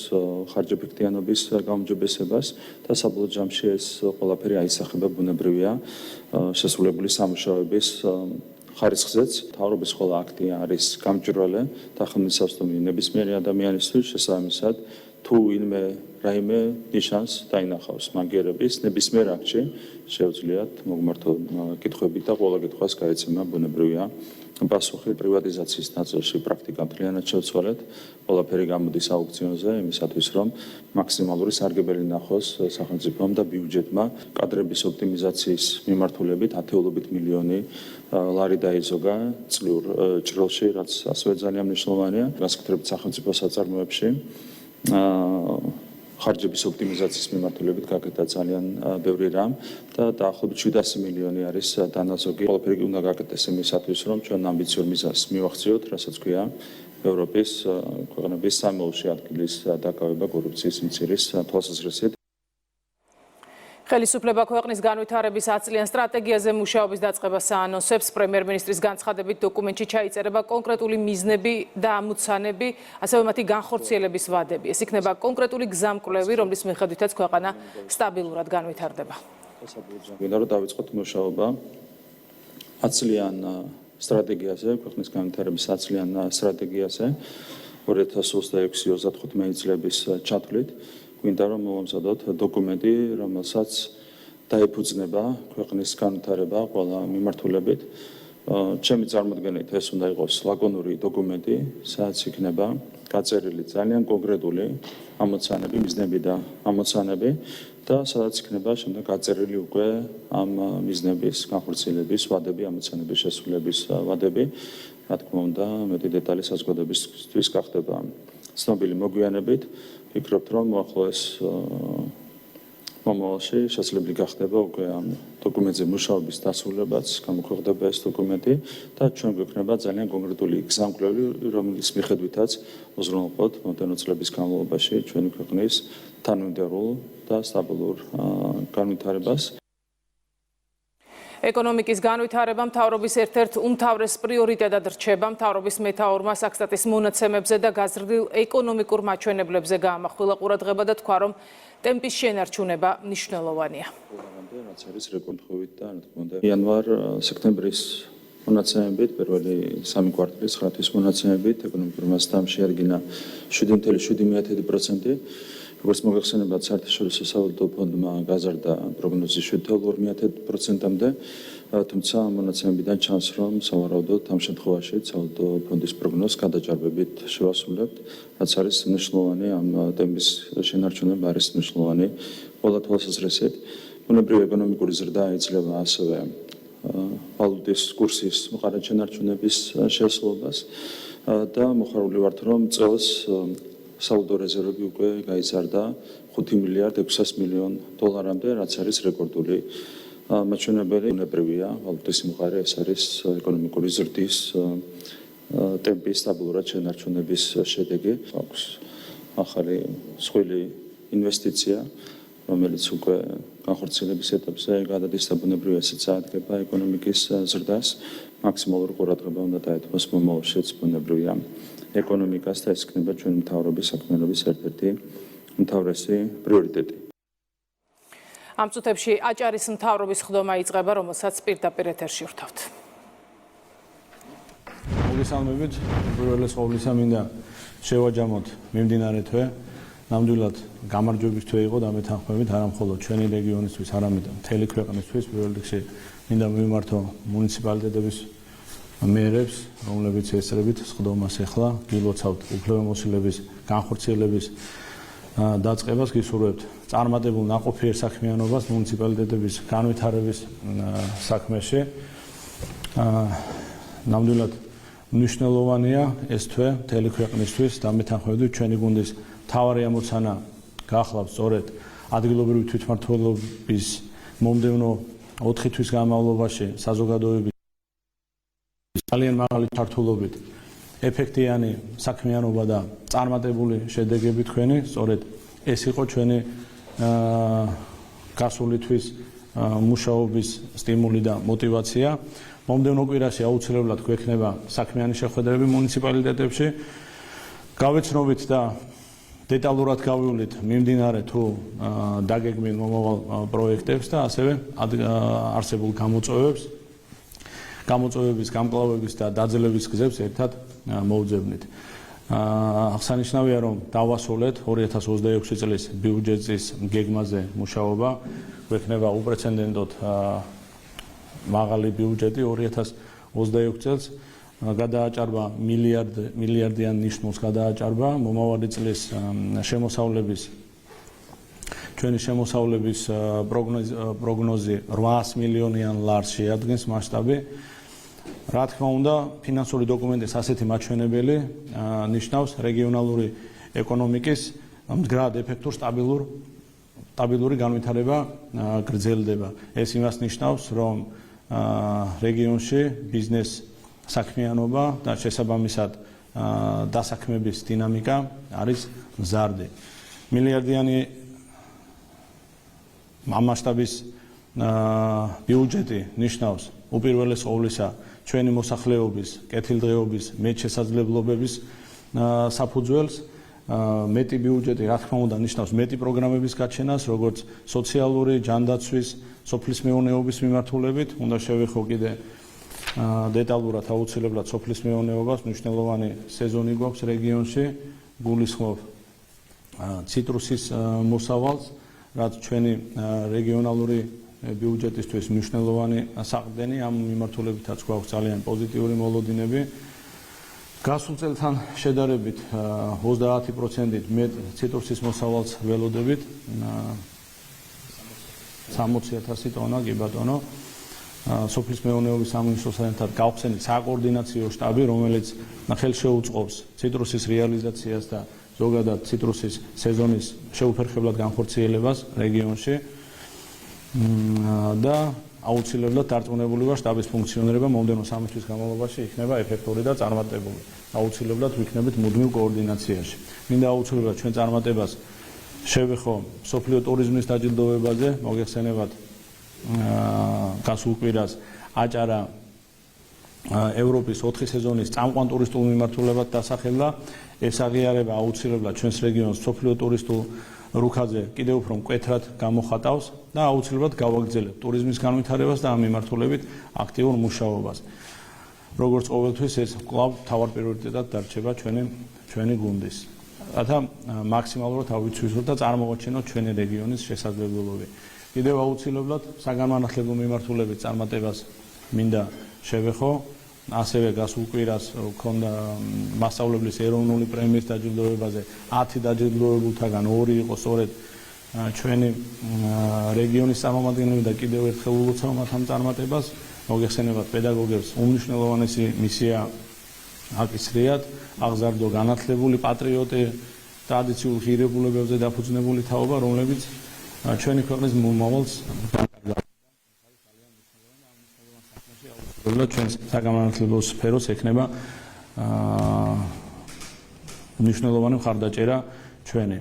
ხარჯეფექტიანობის გაუმჯობესებას და საბოლოო ჯამში ეს ყველაფერი აისახება ბუნებრივია შესრულებული სამუშაოების ხარისხზეც. მთავრობის ყველა აქტი არის გამჭვირვალე და ხელმისაწვდომი ნებისმიერი ადამიანისთვის, შესაბამისად თუ ვინმე რაიმე ნიშანს დაინახავს მაგიერების ნებისმიერ აქტში შეუძლიათ მოგმართო კითხვები და ყველა კითხვას გაეცემა ბუნებრივია პასუხი. პრივატიზაციის ნაწილში პრაქტიკა მთლიანად შევცვალეთ. ყველაფერი გამოდის აუქციონზე იმისათვის, რომ მაქსიმალური სარგებელი ნახოს სახელმწიფომ და ბიუჯეტმა. კადრების ოპტიმიზაციის მიმართულებით ათეულობით მილიონი ლარი დაიზოგა წლიურ ჭრილში, რაც ასევე ძალიან მნიშვნელოვანია. გასაკუთრებით სახელმწიფო საწარმოებში ხარჯების ოპტიმიზაციის მიმართულებით გაკეთდა ძალიან ბევრი რამ და დაახლოებით 700 მილიონი არის დანაზოგი. ყველაფერი უნდა გაკეთდეს იმისათვის, რომ ჩვენ ამბიციურ მიზანს მივახციოთ, რასაც ქვია ევროპის ქვეყნების სამეულში ადგილის დაკავება კორუფციის მცირის თვალსაზრისით. ხელისუფლება ქვეყნის განვითარების 10 წლიან სტრატეგიაზე მუშაობის დაწყებას აანონსებს. პრემიერ-მინისტრის განცხადებით დოკუმენტში ჩაიწერება კონკრეტული მიზნები და ამოცანები, ასევე მათი განხორციელების ვადები. ეს იქნება კონკრეტული გზამკვლევი, რომლის მიხედვითაც ქვეყანა სტაბილურად განვითარდება. გვინდა რომ დავიწყოთ მუშაობა 10 წლიან სტრატეგიაზე, ქვეყნის განვითარების 10 წლიან სტრატეგიაზე 2026-35 წლების ჩათვლით. გვინდა რომ მოვამზადოთ დოკუმენტი, რომელსაც დაეფუძნება ქვეყნის განვითარება ყველა მიმართულებით. ჩემი წარმოდგენით ეს უნდა იყოს ლაკონური დოკუმენტი, სადაც იქნება გაწერილი ძალიან კონკრეტული ამოცანები, მიზნები და ამოცანები და სადაც იქნება შემდეგ გაწერილი უკვე ამ მიზნების განხორციელების ვადები, ამოცანების შესრულების ვადები. რა თქმა უნდა, მეტი დეტალი საზოგადოებისთვის გახდება ცნობილი მოგვიანებით. ვფიქრობთ, რომ ახლოს მომავალში შესაძლებელი გახდება უკვე ამ დოკუმენტზე მუშაობის დასრულებაც, გამოქვეყნდება ეს დოკუმენტი და ჩვენ გვექნება ძალიან კონკრეტული გზამკვლევი, რომლის მიხედვითაც უზრუნველყოთ მომდევნო წლების განმავლობაში ჩვენი ქვეყნის თანმიმდევრულ და სტაბილურ განვითარებას. ეკონომიკის განვითარება მთავრობის ერთ-ერთ უმთავრეს პრიორიტეტად რჩება. მთავრობის მეთაურმა საქსტატის მონაცემებზე და გაზრდილ ეკონომიკურ მაჩვენებლებზე გაამახვილა ყურადღება და თქვა, რომ ტემპის შენარჩუნება მნიშვნელოვანია. რაც არის რეკორდობით და რა თქმა უნდა იანვარ-სექტემბრის მონაცემებით, პირველი 3 კვარტალის 9 თვის მონაცემებით ეკონომიკურ მასშტაბში შეადგინა 7.7%. როგორც მოგეხსენებათ, საერთაშორისო სავალუტო ფონდმა გაზარდა პროგნოზი 7.2%-მდე, თუმცა მონაცემებიდან ჩანს, რომ სავარაუდოდ ამ შემთხვევაში სავალუტო ფონდის პროგნოზს გადაჭარბებით შევასრულებთ, რაც არის მნიშვნელოვანი, ამ ტემპის შენარჩუნება არის მნიშვნელოვანი ყველა თვალსაზრისით. ბუნებრივი ეკონომიკური ზრდა იძლევა ასევე ვალუტის კურსის მყარად შენარჩუნების შესაძლებლობას და მოხარული ვართ, რომ წელს სავალუტო რეზერვები უკვე გაიზარდა 5 მილიარდ 600 მილიონ დოლარამდე, რაც არის რეკორდული მაჩვენებელი. ბუნებრივია, ვალუტის მყარი ეს არის ეკონომიკური ზრდის ტემპის სტაბილურად შენარჩუნების შედეგი. აქვს ახალი მსხვილი ინვესტიცია, რომელიც უკვე განხორციელების ეტაპზე გადადის და ბუნებრივია ესეც აადგება ეკონომიკის ზრდას. მაქსიმალური ყურადღება უნდა დაეთმოს მომავალშიც ბუნებრივია ეკონომიკას და ეს იქნება ჩვენი მთავრობის საქმიანობის ერთ-ერთი უმთავრესი პრიორიტეტი. ამ წუთებში აჭარის მთავრობის ხდომა იწყება, რომელსაც პირდაპირ ეთერში ვrთავთ. მოგესალმებით. პირველეს ყოვლისა მინდა შევაჯამოთ მიმდინარე თვე. ნამდვილად გამარჯვების თვე იყო და მეთანხმებით არა მხოლოდ ჩვენი რეგიონისთვის, არამედ მთელი ქვეყნისთვის. პირველ რიგში მინდა მივმართო მუნიციპალიტეტების მერებს, რომლებიც ესწრებით სხდომას ახლა გილოცავთ უფლებამოსილების განხორციელების დაწყებას, გისურვებთ წარმატებულ ნაყოფიერ საქმიანობას მუნიციპალიტეტების განვითარების საქმეში. ნამდვილად მნიშვნელოვანია ეს თვე მთელი ქვეყნისთვის და მეთანხმებით ჩვენი გუნდის მთავარი ამოცანა გახლავთ სწორედ ადგილობრივი თვითმმართველობის მომდევნო 4 თვის განმავლობაში საზოგადოების ძალიან მაღალი ჩართულობით ეფექტიანი საქმიანობა და წარმატებული შედეგები თქვენი, სწორედ ეს იყო ჩვენი გასული თვის მუშაობის სტიმული და мотивация. მომდევნო კვირაში აუცილებლად გვექნება საქმიანი შეხვედრები მუნიციპალიტეტებში. გავეცნობით და დეტალურად გავივლით მიმდინარე თუ დაგეგმილ მომავალ პროექტებს და ასევე არსებულ გამოწვევების, გამკლავების და დაძლევის გზებს ერთად მოვძებნით. აღსანიშნავია, რომ დავასრულეთ 2026 წლის ბიუჯეტის გეგმაზე მუშაობა. გვექნება უპრეცედენტოდ მაღალი ბიუჯეტი 2026 წელს. გადააჭარბა მილიარდიან ნიშნულს გადააჭარბა მომავალი წლის ჩვენი შემოსავლების პროგნოზი 800 მილიონიან ლარს შეადგენს მასშტაბი. რა თქმა უნდა, ფინანსური დოკუმენტის ასეთი მაჩვენებელი ნიშნავს რეგიონალური ეკონომიკის მდგრად ეფექტურ სტაბილური განვითარება გრძელდება. ეს იმას ნიშნავს, რომ რეგიონში ბიზნეს საქმიანობა და შესაბამისად დასაქმების დინამიკა არის მზარდი. მილიარდიანი მასშტაბის ბიუჯეტი ნიშნავს უპირველეს ყოვლისა ჩვენი მოსახლეობის კეთილდღეობის მეტშესაძლებლობების საფუძველს. მეტი ბიუჯეტი რა თქმა უნდა ნიშნავს მეტი პროგრამების გაჩენას, როგორც სოციალური ჯანდაცვის, სოფლის მეურნეობის მიმართულებით. უნდა შევეხო კიდე დეტალურად აუცილებლად სოფლის მეურნეობას, მნიშვნელოვანი სეზონი გვაქვს რეგიონში, გულისხმობ ციტრუსის მოსავალს, რაც ჩვენი რეგიონალური ბიუჯეტისთვის მნიშვნელოვანი საყრდენი, ამ მიმართულებითაც გვაქვს ძალიან პოზიტიური მოლოდინები. გასულ წელთან შედარებით 30%-ით მეტ ციტრუსის მოსავალს ველოდებით, 60,000 ტონა, კი ბატონო. სოფლის მეურნეობის სამინისტროსთან ერთად გავხსენით საკოორდინაციო შტაბი, რომელიც ხელს შეუწყობს ციტრუსის რეალიზაციას და ზოგადად ციტრუსის სეზონის შეუფერხებლად განხორციელებას რეგიონში და აუცილებლად დარწმუნებული ვარ შტაბის ფუნქციონირება მომდევნო 3 თვის განმავლობაში იქნება ეფექტური და წარმატებული. აუცილებლად ვიქნებით მუდმივ კოორდინაციაში. მინდა აუცილებლად ჩვენ წარმატებას შევეხო სოფლიო ტურიზმის დაჯილდოებაზე, მოგეხსენებათ გასულ კვირას აჭარა ევროპის 4 სეზონის წამყვან ტურისტულ მიმართულებად დასახელდა. ეს აღიარება აუცილებლად ჩვენს რეგიონს სოფლიო ტურისტულ რუქაზე კიდევ უფრო მკვეთრად გამოხატავს და აუცილებლად გავაგრძელებთ ტურიზმის განვითარებას და ამ მიმართულებით აქტიურ მუშაობას. როგორც ყოველთვის ეს კვლავ მთავარ პრიორიტეტად დარჩება ჩვენი გუნდის. რათა მაქსიმალურად ავიცვისოთ და წარმოვაჩინოთ ჩვენი რეგიონის შესაძლებლობები. კიდევ აუცილებლად საგანმანათლებლო მიმართულებით წარმატებას მინდა შევეხო. ასევე გასულ კვირას ქონდა მასწავლებლის ეროვნული პრემიის დაჯილდოებაზე 10 დაჯილდოებულთაგან 2 იყო სწორედ ჩვენი რეგიონის წარმომადგენლები და კიდევ ერთხელ ულოცავ მათ ამ წარმატებას. მოგეხსენებათ პედაგოგებს უმნიშვნელოვანესი მისია აკისრიათ, აღზარდო განათლებული პატრიოტი, ტრადიციულ ღირებულებებზე დაფუძნებული თაობა, რომლებიც ჩვენი ქვეყნის მომავალს ჩვენს საგანმანათლებლო სფეროს ექნება მნიშვნელოვანი მხარდაჭერა ჩვენი.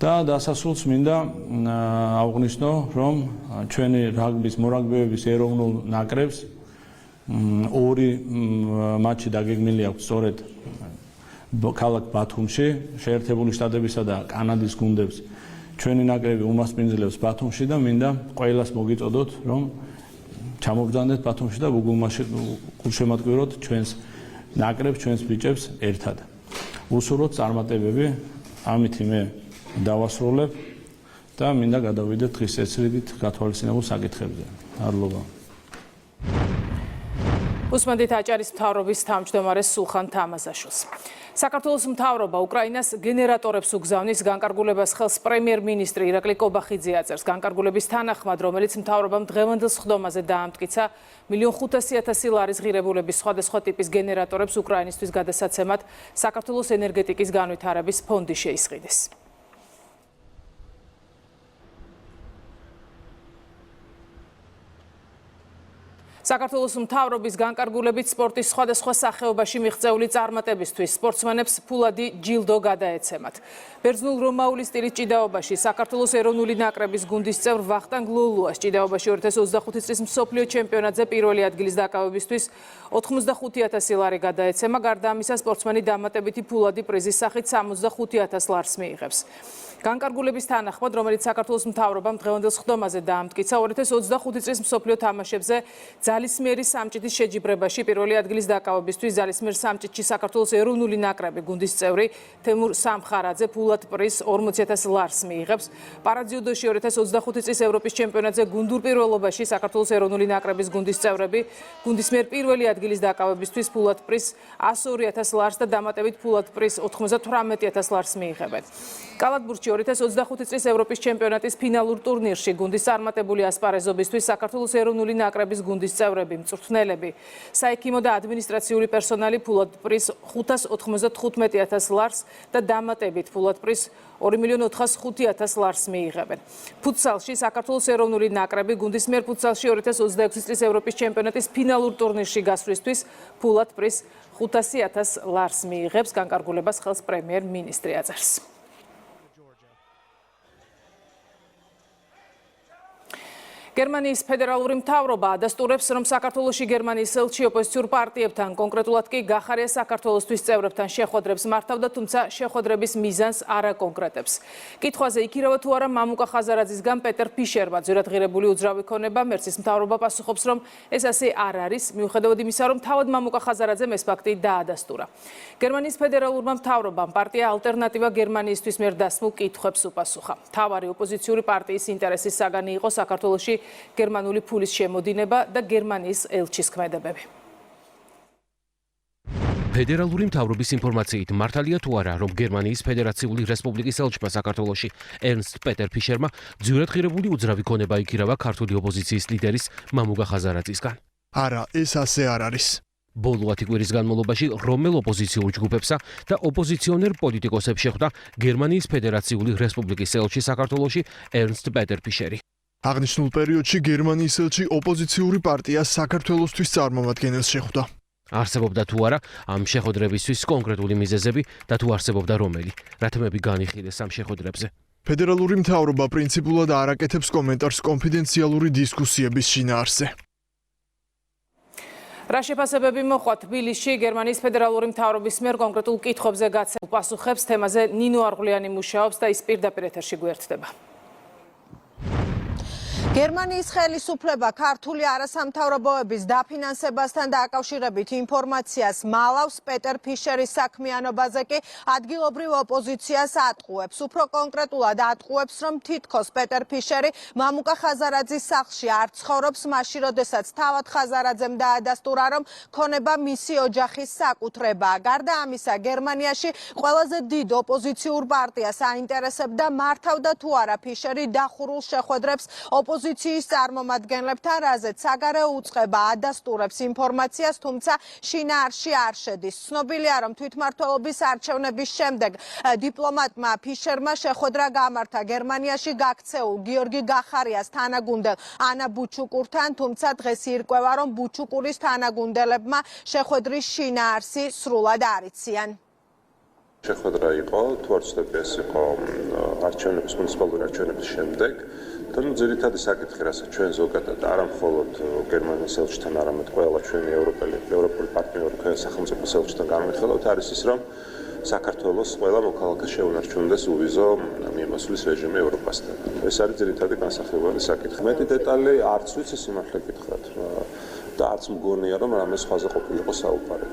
და დასასრულს მინდა აღვნიშნო, რომ ჩვენი რაგბის მორაგბეების ეროვნულ ნაკრებს 2 მატჩი დაგეგმილი აქვს სწორედ ქალაქ ბათუმში, შეერთებული შტატებისა და კანადის გუნდებს ჩვენი ნაკრები უმასპინძლებს ბათუმში და მინდა ყველას მოგიწოდოთ, რომ ჩამობრძანდეთ ბათუმში და გულშემატკივროთ ჩვენს ნაკრებს ჩვენს ბიჭებს ერთად. უსურვოთ წარმატებები, ამითი მე დავასრულებ და მინდა გადავიდეთ დღის წესრიგით გათვალისწინებულ საკითხებზე. მადლობა. უსმენთ აჭარის მთავრობის თავმჯდომარე სულხან თამაზაშვილს. საქართველოს მთავრობა უკრაინას გენერატორებს უგზავნის განკარგულებას ხელს პრემიერ-მინისტრი ირაკლი კობახიძე აწერს. განკარგულების თანახმად, რომელიც მთავრობამ დღევანდელ სხდომაზე დაამტკიცა, 1,500,000 ლარის ღირებულების სხვადასხვა ტიპის გენერატორებს უკრაინისთვის გადასაცემად საქართველოს ენერგეტიკის განვითარების ფონდი შეისყიდეს. საქართველოს მთავრობის განკარგულებით სპორტის სხვადასხვა სახეობაში მიღწეული წარმატებისთვის სპორტსმენებს ფულადი ჯილდო გადაეცემათ. ბერძნულ-რომაული სტილის ჭიდაობაში საქართველოს ეროვნული ნაკრების გუნდის წევრ ვახტანგ ლოლუას ჭიდაობაში 2025 წლის მსოფლიო ჩემპიონატზე პირველი ადგილის დაკავებისთვის 85,000 ლარი გადაეცემა. გარდა ამისა, სპორტსმენი დამატებითი ფულადი პრიზის სახით 65,000 ლარს მიიღებს. განკარგულების თანახმად, რომელიც საქართველოს მთავრობამ დღევანდელ სხდომაზე დაამტკიცა, 2025 წლის მსოფლიო თამაშებზე ძალისმიერი სამჭიდის შეჯიბრებაში პირველი ადგილის დაკავებისთვის ძალისმიერ სამჭიდში საქართველოს ეროვნული ნაკრები გუნდის წევრი თემურ სამხარაძე ფულად პრიზ 40,000 ლარს მიიღებს. პარაძიუდოში 2025 წლის ევროპის ჩემპიონატზე გუნდურ პირველობაში საქართველოს ეროვნული ნაკრების გუნდის წევრები გუნდის მიერ პირველი ადგილის დაკავებისთვის ფულად პრიზ 102,000 ლარს და დამატებით ფულად პრიზ 98,000 ლარს მიიღებენ. კალათბურთში 2025 წლის ევროპის ჩემპიონატის ფინალურ ტურნირში გუნდის წარმატებული ასპარეზობისთვის საქართველოს ეროვნული ნაკრების გუნდის წევრები, მწვრთნელები, საექიმო და ადმინისტრაციული პერსონალი ფულად პრიზ 595,000 ლარს და დამატებით ფულად პრიზ 2,405,000 ლარს მიიღებენ. ფუტსალში საქართველოს ეროვნული ნაკრები გუნდის მიერ ფუტსალში 2026 წლის ევროპის ჩემპიონატის ფინალურ ტურნირში გასვლისთვის ფულად პრიზ 500,000 ლარს მიიღებს. განკარგულებას ხელს პრემიერ-მინისტრი აწერს. გერმანიის ფედერალური მთავრობა ადასტურებს, რომ საქართველოში გერმანიის ელჩი ოპოზიციურ პარტიებთან, კონკრეტულად კი გახარია საქართველოსთვის წევრებთან შეხვედრებს მართავდა, თუმცა შეხვედრების მიზანს არ აკონკრეტებს. კითხვაზე იქირავა თუ არა მამუკა ხაზარაძისგან პეტერ ფიშერმა ძვირადღირებული უძრავი ქონება, მერცის მთავრობა პასუხობს, რომ ეს ასე არ არის, მიუხედავად იმისა, რომ თავად მამუკა ხაზარაძემ ეს ფაქტი დაადასტურა. გერმანიის ფედერალურმა მთავრობამ პარტია ალტერნატივა გერმანიისთვის მიერ დასმულ კითხვებს უპასუხა. მთავარი ოპოზიციური პარტიის ინტერესის საგანი იყო საქართველოში გერმანული ფულის შემოდინება და გერმანიის ელჩის ქმედებები. ფედერალური მთავრობის ინფორმაციით მართალია თუ არა, რომ გერმანიის ფედერაციული რესპუბლიკის ელჩმა საქართველოში ერნსტ პეტერ ფიშერმა ძვირადღირებული უძრავი ქონება იქირავა ქართული ოპოზიციის ლიდერის მამუკა ხაზარაძისგან. არა, ეს ასე არ არის. ბოლო 10 კვირის განმავლობაში რომელ ოპოზიციურ ჯგუფებსა და ოპოზიციონერ პოლიტიკოსებს შეხვდა გერმანიის ფედერაციული რესპუბლიკის ელჩი საქართველოში ერნსტ პეტერ ფიშერი. აღნიშნულ პერიოდში გერმანიის ელჩი ოპოზიციური პარტია საქართველოსთვის წარმომადგენელს შეხვდა. არსებობდა თუ არა ამ შეხვედრებისთვის კონკრეტული მიზეზები და თუ არსებობდა რომელი, რა თემები განიხილეს ამ შეხვედრებზე. ფედერალური მთავრობა პრინციპულად არ აკეთებს კომენტარს კონფიდენციალური დისკუსიების შინაარსზე. რა შეფასებები მოხდა თბილისში გერმანიის ფედერალური მთავრობის მიერ კონკრეტულ კითხვებზე გაცემულ პასუხებს თემაზე ნინო არღვლიანი მუშაობს და ის პირდაპირ ეთერში გვერდება. გერმანიის ხელისუფლება ქართული არასამთავრობოების დაფინანსებასთან დაკავშირებით ინფორმაციას მალავს, პეტერ ფიშერის საქმიანობაზე კი ადგილობრივ ოპოზიციას ატყუებს. უფრო კონკრეტულად ატყუებს, რომ თითქოს პეტერ ფიშერი მამუკა ხაზარაძის სახლში არ ცხოვრობს, მაშინ როდესაც თავად ხაზარაძემ დაადასტურა, რომ ქონება მისი ოჯახის საკუთრებაა. გარდა ამისა, გერმანიაში ყველაზე დიდ ოპოზიციურ პარტიას აინტერესებდა მართავდა თუ არა ფიშერი დახურულ შეხვედრებს ოპოზიციის წარმომადგენლებთან, რაზეც საგარეო უწყება ადასტურებს ინფორმაციას, თუმცა შინაარსში არ შედის. ცნობილია, რომ თვითმმართველობის არჩევნების შემდეგ დიპლომატმა ფიშერმა შეხვედრა გამართა გერმანიაში გაქცეულ გიორგი გახარიას თანაგუნდელ ანა ბუჩუკურთან, თუმცა დღეს ირკვევა, რომ ბუჩუკურის თანაგუნდელებმა შეხვედრის შინაარსი სრულად არ იციან. შეხვედრა იყო, თუ არ ვცდები, ეს იყო არჩევნების მუნიციპალური არჩევნების შემდეგ. ძირითადი საკითხი, რასაც ჩვენ ზოგადად არა მხოლოდ გერმანიის ელჩთან, არამედ ყველა ჩვენი ევროპული პარტნიორი სახელმწიფოს ელჩთან განვიხილავთ, არის ის, რომ საქართველოს ყველა მოქალაქეს შეუნარჩუნდეს უვიზო მიმოსვლის რეჟიმი ევროპასთან. ეს არის ძირითადი განსახილველი საკითხი. მეტი დეტალი არც ვიცი სიმართლე გითხრათ და არც მგონია, რომ რამე სხვაზე ყოფილიყო საუბარი.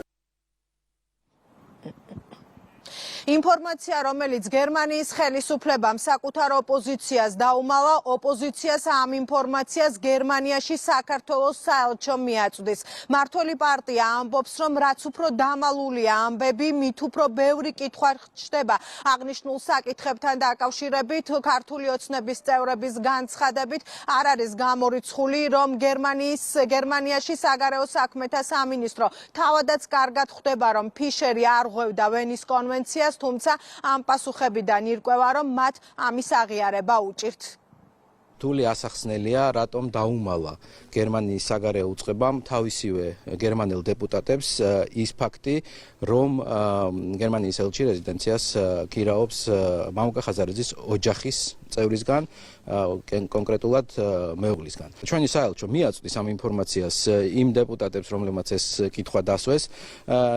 ინფორმაცია, რომელიც გერმანიის ხელისუფლებამ საკუთარ ოპოზიციას დაუმალა, ოპოზიციას ამ ინფორმაციას გერმანიაში საქართველოს საელჩო მიაწვდის. მართველი პარტია ამბობს, რომ რაც უფრო დამალულია ამბები, მით უფრო ბევრი კითხვა ჩნდება აღნიშნულ საკითხებთან დაკავშირებით. ქართული ოცნების წევრების განცხადებით არ არის გამორიცხული, რომ გერმანიაში საგარეო საქმეთა სამინისტრო თავადაც კარგად ხვდება, რომ ფიშერი არ ღვევდა ვენის კონვენციას, თუმცა ამ პასუხებიდან ირკვევა, რომ მათ ამის აღიარება უჭირთ. რთული ასახსნელია, რატომ დაუმალა გერმანიის საგარეო უწყებამ თავისივე გერმანელ დეპუტატებს ის ფაქტი, რომ გერმანიის ელჩი რეზიდენციას ქირაობს მამუკა ხაზარაძის ოჯახის წევრისგან, კონკრეტულად მეუღლისგან. ჩვენი საელჩო მიაწვდის ამ ინფორმაციას იმ დეპუტატებს, რომლებმაც ეს კითხვა დასვეს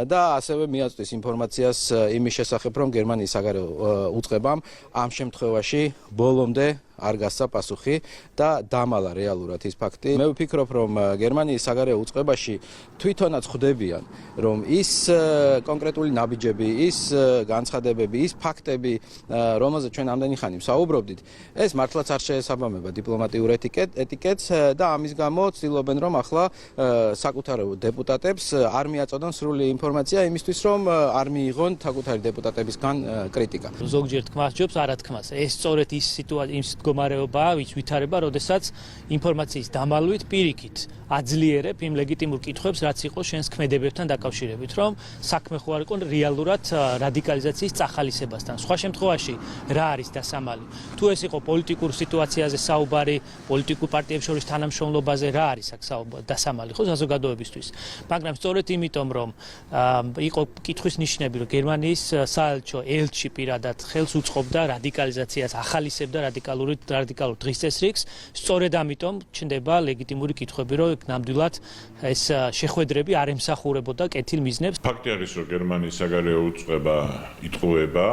და ასევე მიაწვდის ინფორმაციას იმის შესახებ, რომ გერმანიის საგარეო უწყებამ ამ შემთხვევაში ბოლომდე არ გასცა პასუხი და დამალა რეალურად ის ფაქტი. მე ვფიქრობ, რომ გერმანიის საგარეო უწყებაში თვითონაც ხვდებიან, რომ ის კონკრეტული ნაბიჯები, ის განცხადებები, ის ფაქტები, რომელზეც ჩვენ ამდენი ხანი ვსაუბრობდით, ეს მართლაც არ შეესაბამება დიპლომატიურ ეტიკეტს და ამის გამო ცდილობენ, რომ ახლა საკუთარ დეპუტატებს არ მიაწოდონ სრული ინფორმაცია იმისთვის, რომ არ მიიღონ საკუთარი დეპუტატებისგან კრიტიკა. ზოგჯერ თქმას ჯობს არა თქმას. ეს სწორედ ის მდგომარეობაა, ვის ვითარება, როდესაც ინფორმაციის დამალვით პირიქით აძლიერებ იმ ლეგიტიმურ კითხვებს, რაც იყო შენს ქმედებებთან დაკავშირებით, რომ საქმე ხო არ იყო რეალურად რადიკალიზაციის წახალისებასთან. სხვა შემთხვევაში რა არის დასამალი? თუ ეს იყო პოლიტიკურ სიტუაციაზე საუბარი, პოლიტიკურ პარტიებს შორის თანამშრომლობაზე, რა არის აქ დასამალი ხო საზოგადოებისთვის? მაგრამ სწორედ იმიტომ, რომ იყო კითხვის ნიშნები, რომ გერმანიის საელჩო ელჩი პირადად ხელს უწყობდა რადიკალიზაციას, ახალისებდა რადიკალურ დღის წესრიგს, სწორედ ამიტომ ჩნდება ლეგიტიმური კითხვები, რომ ნამდვილად ეს შეხვედრები არ ემსახურებოდა კეთილ მიზნებს. ფაქტი არის, რომ გერმანიის საგარეო უწყება იტყუება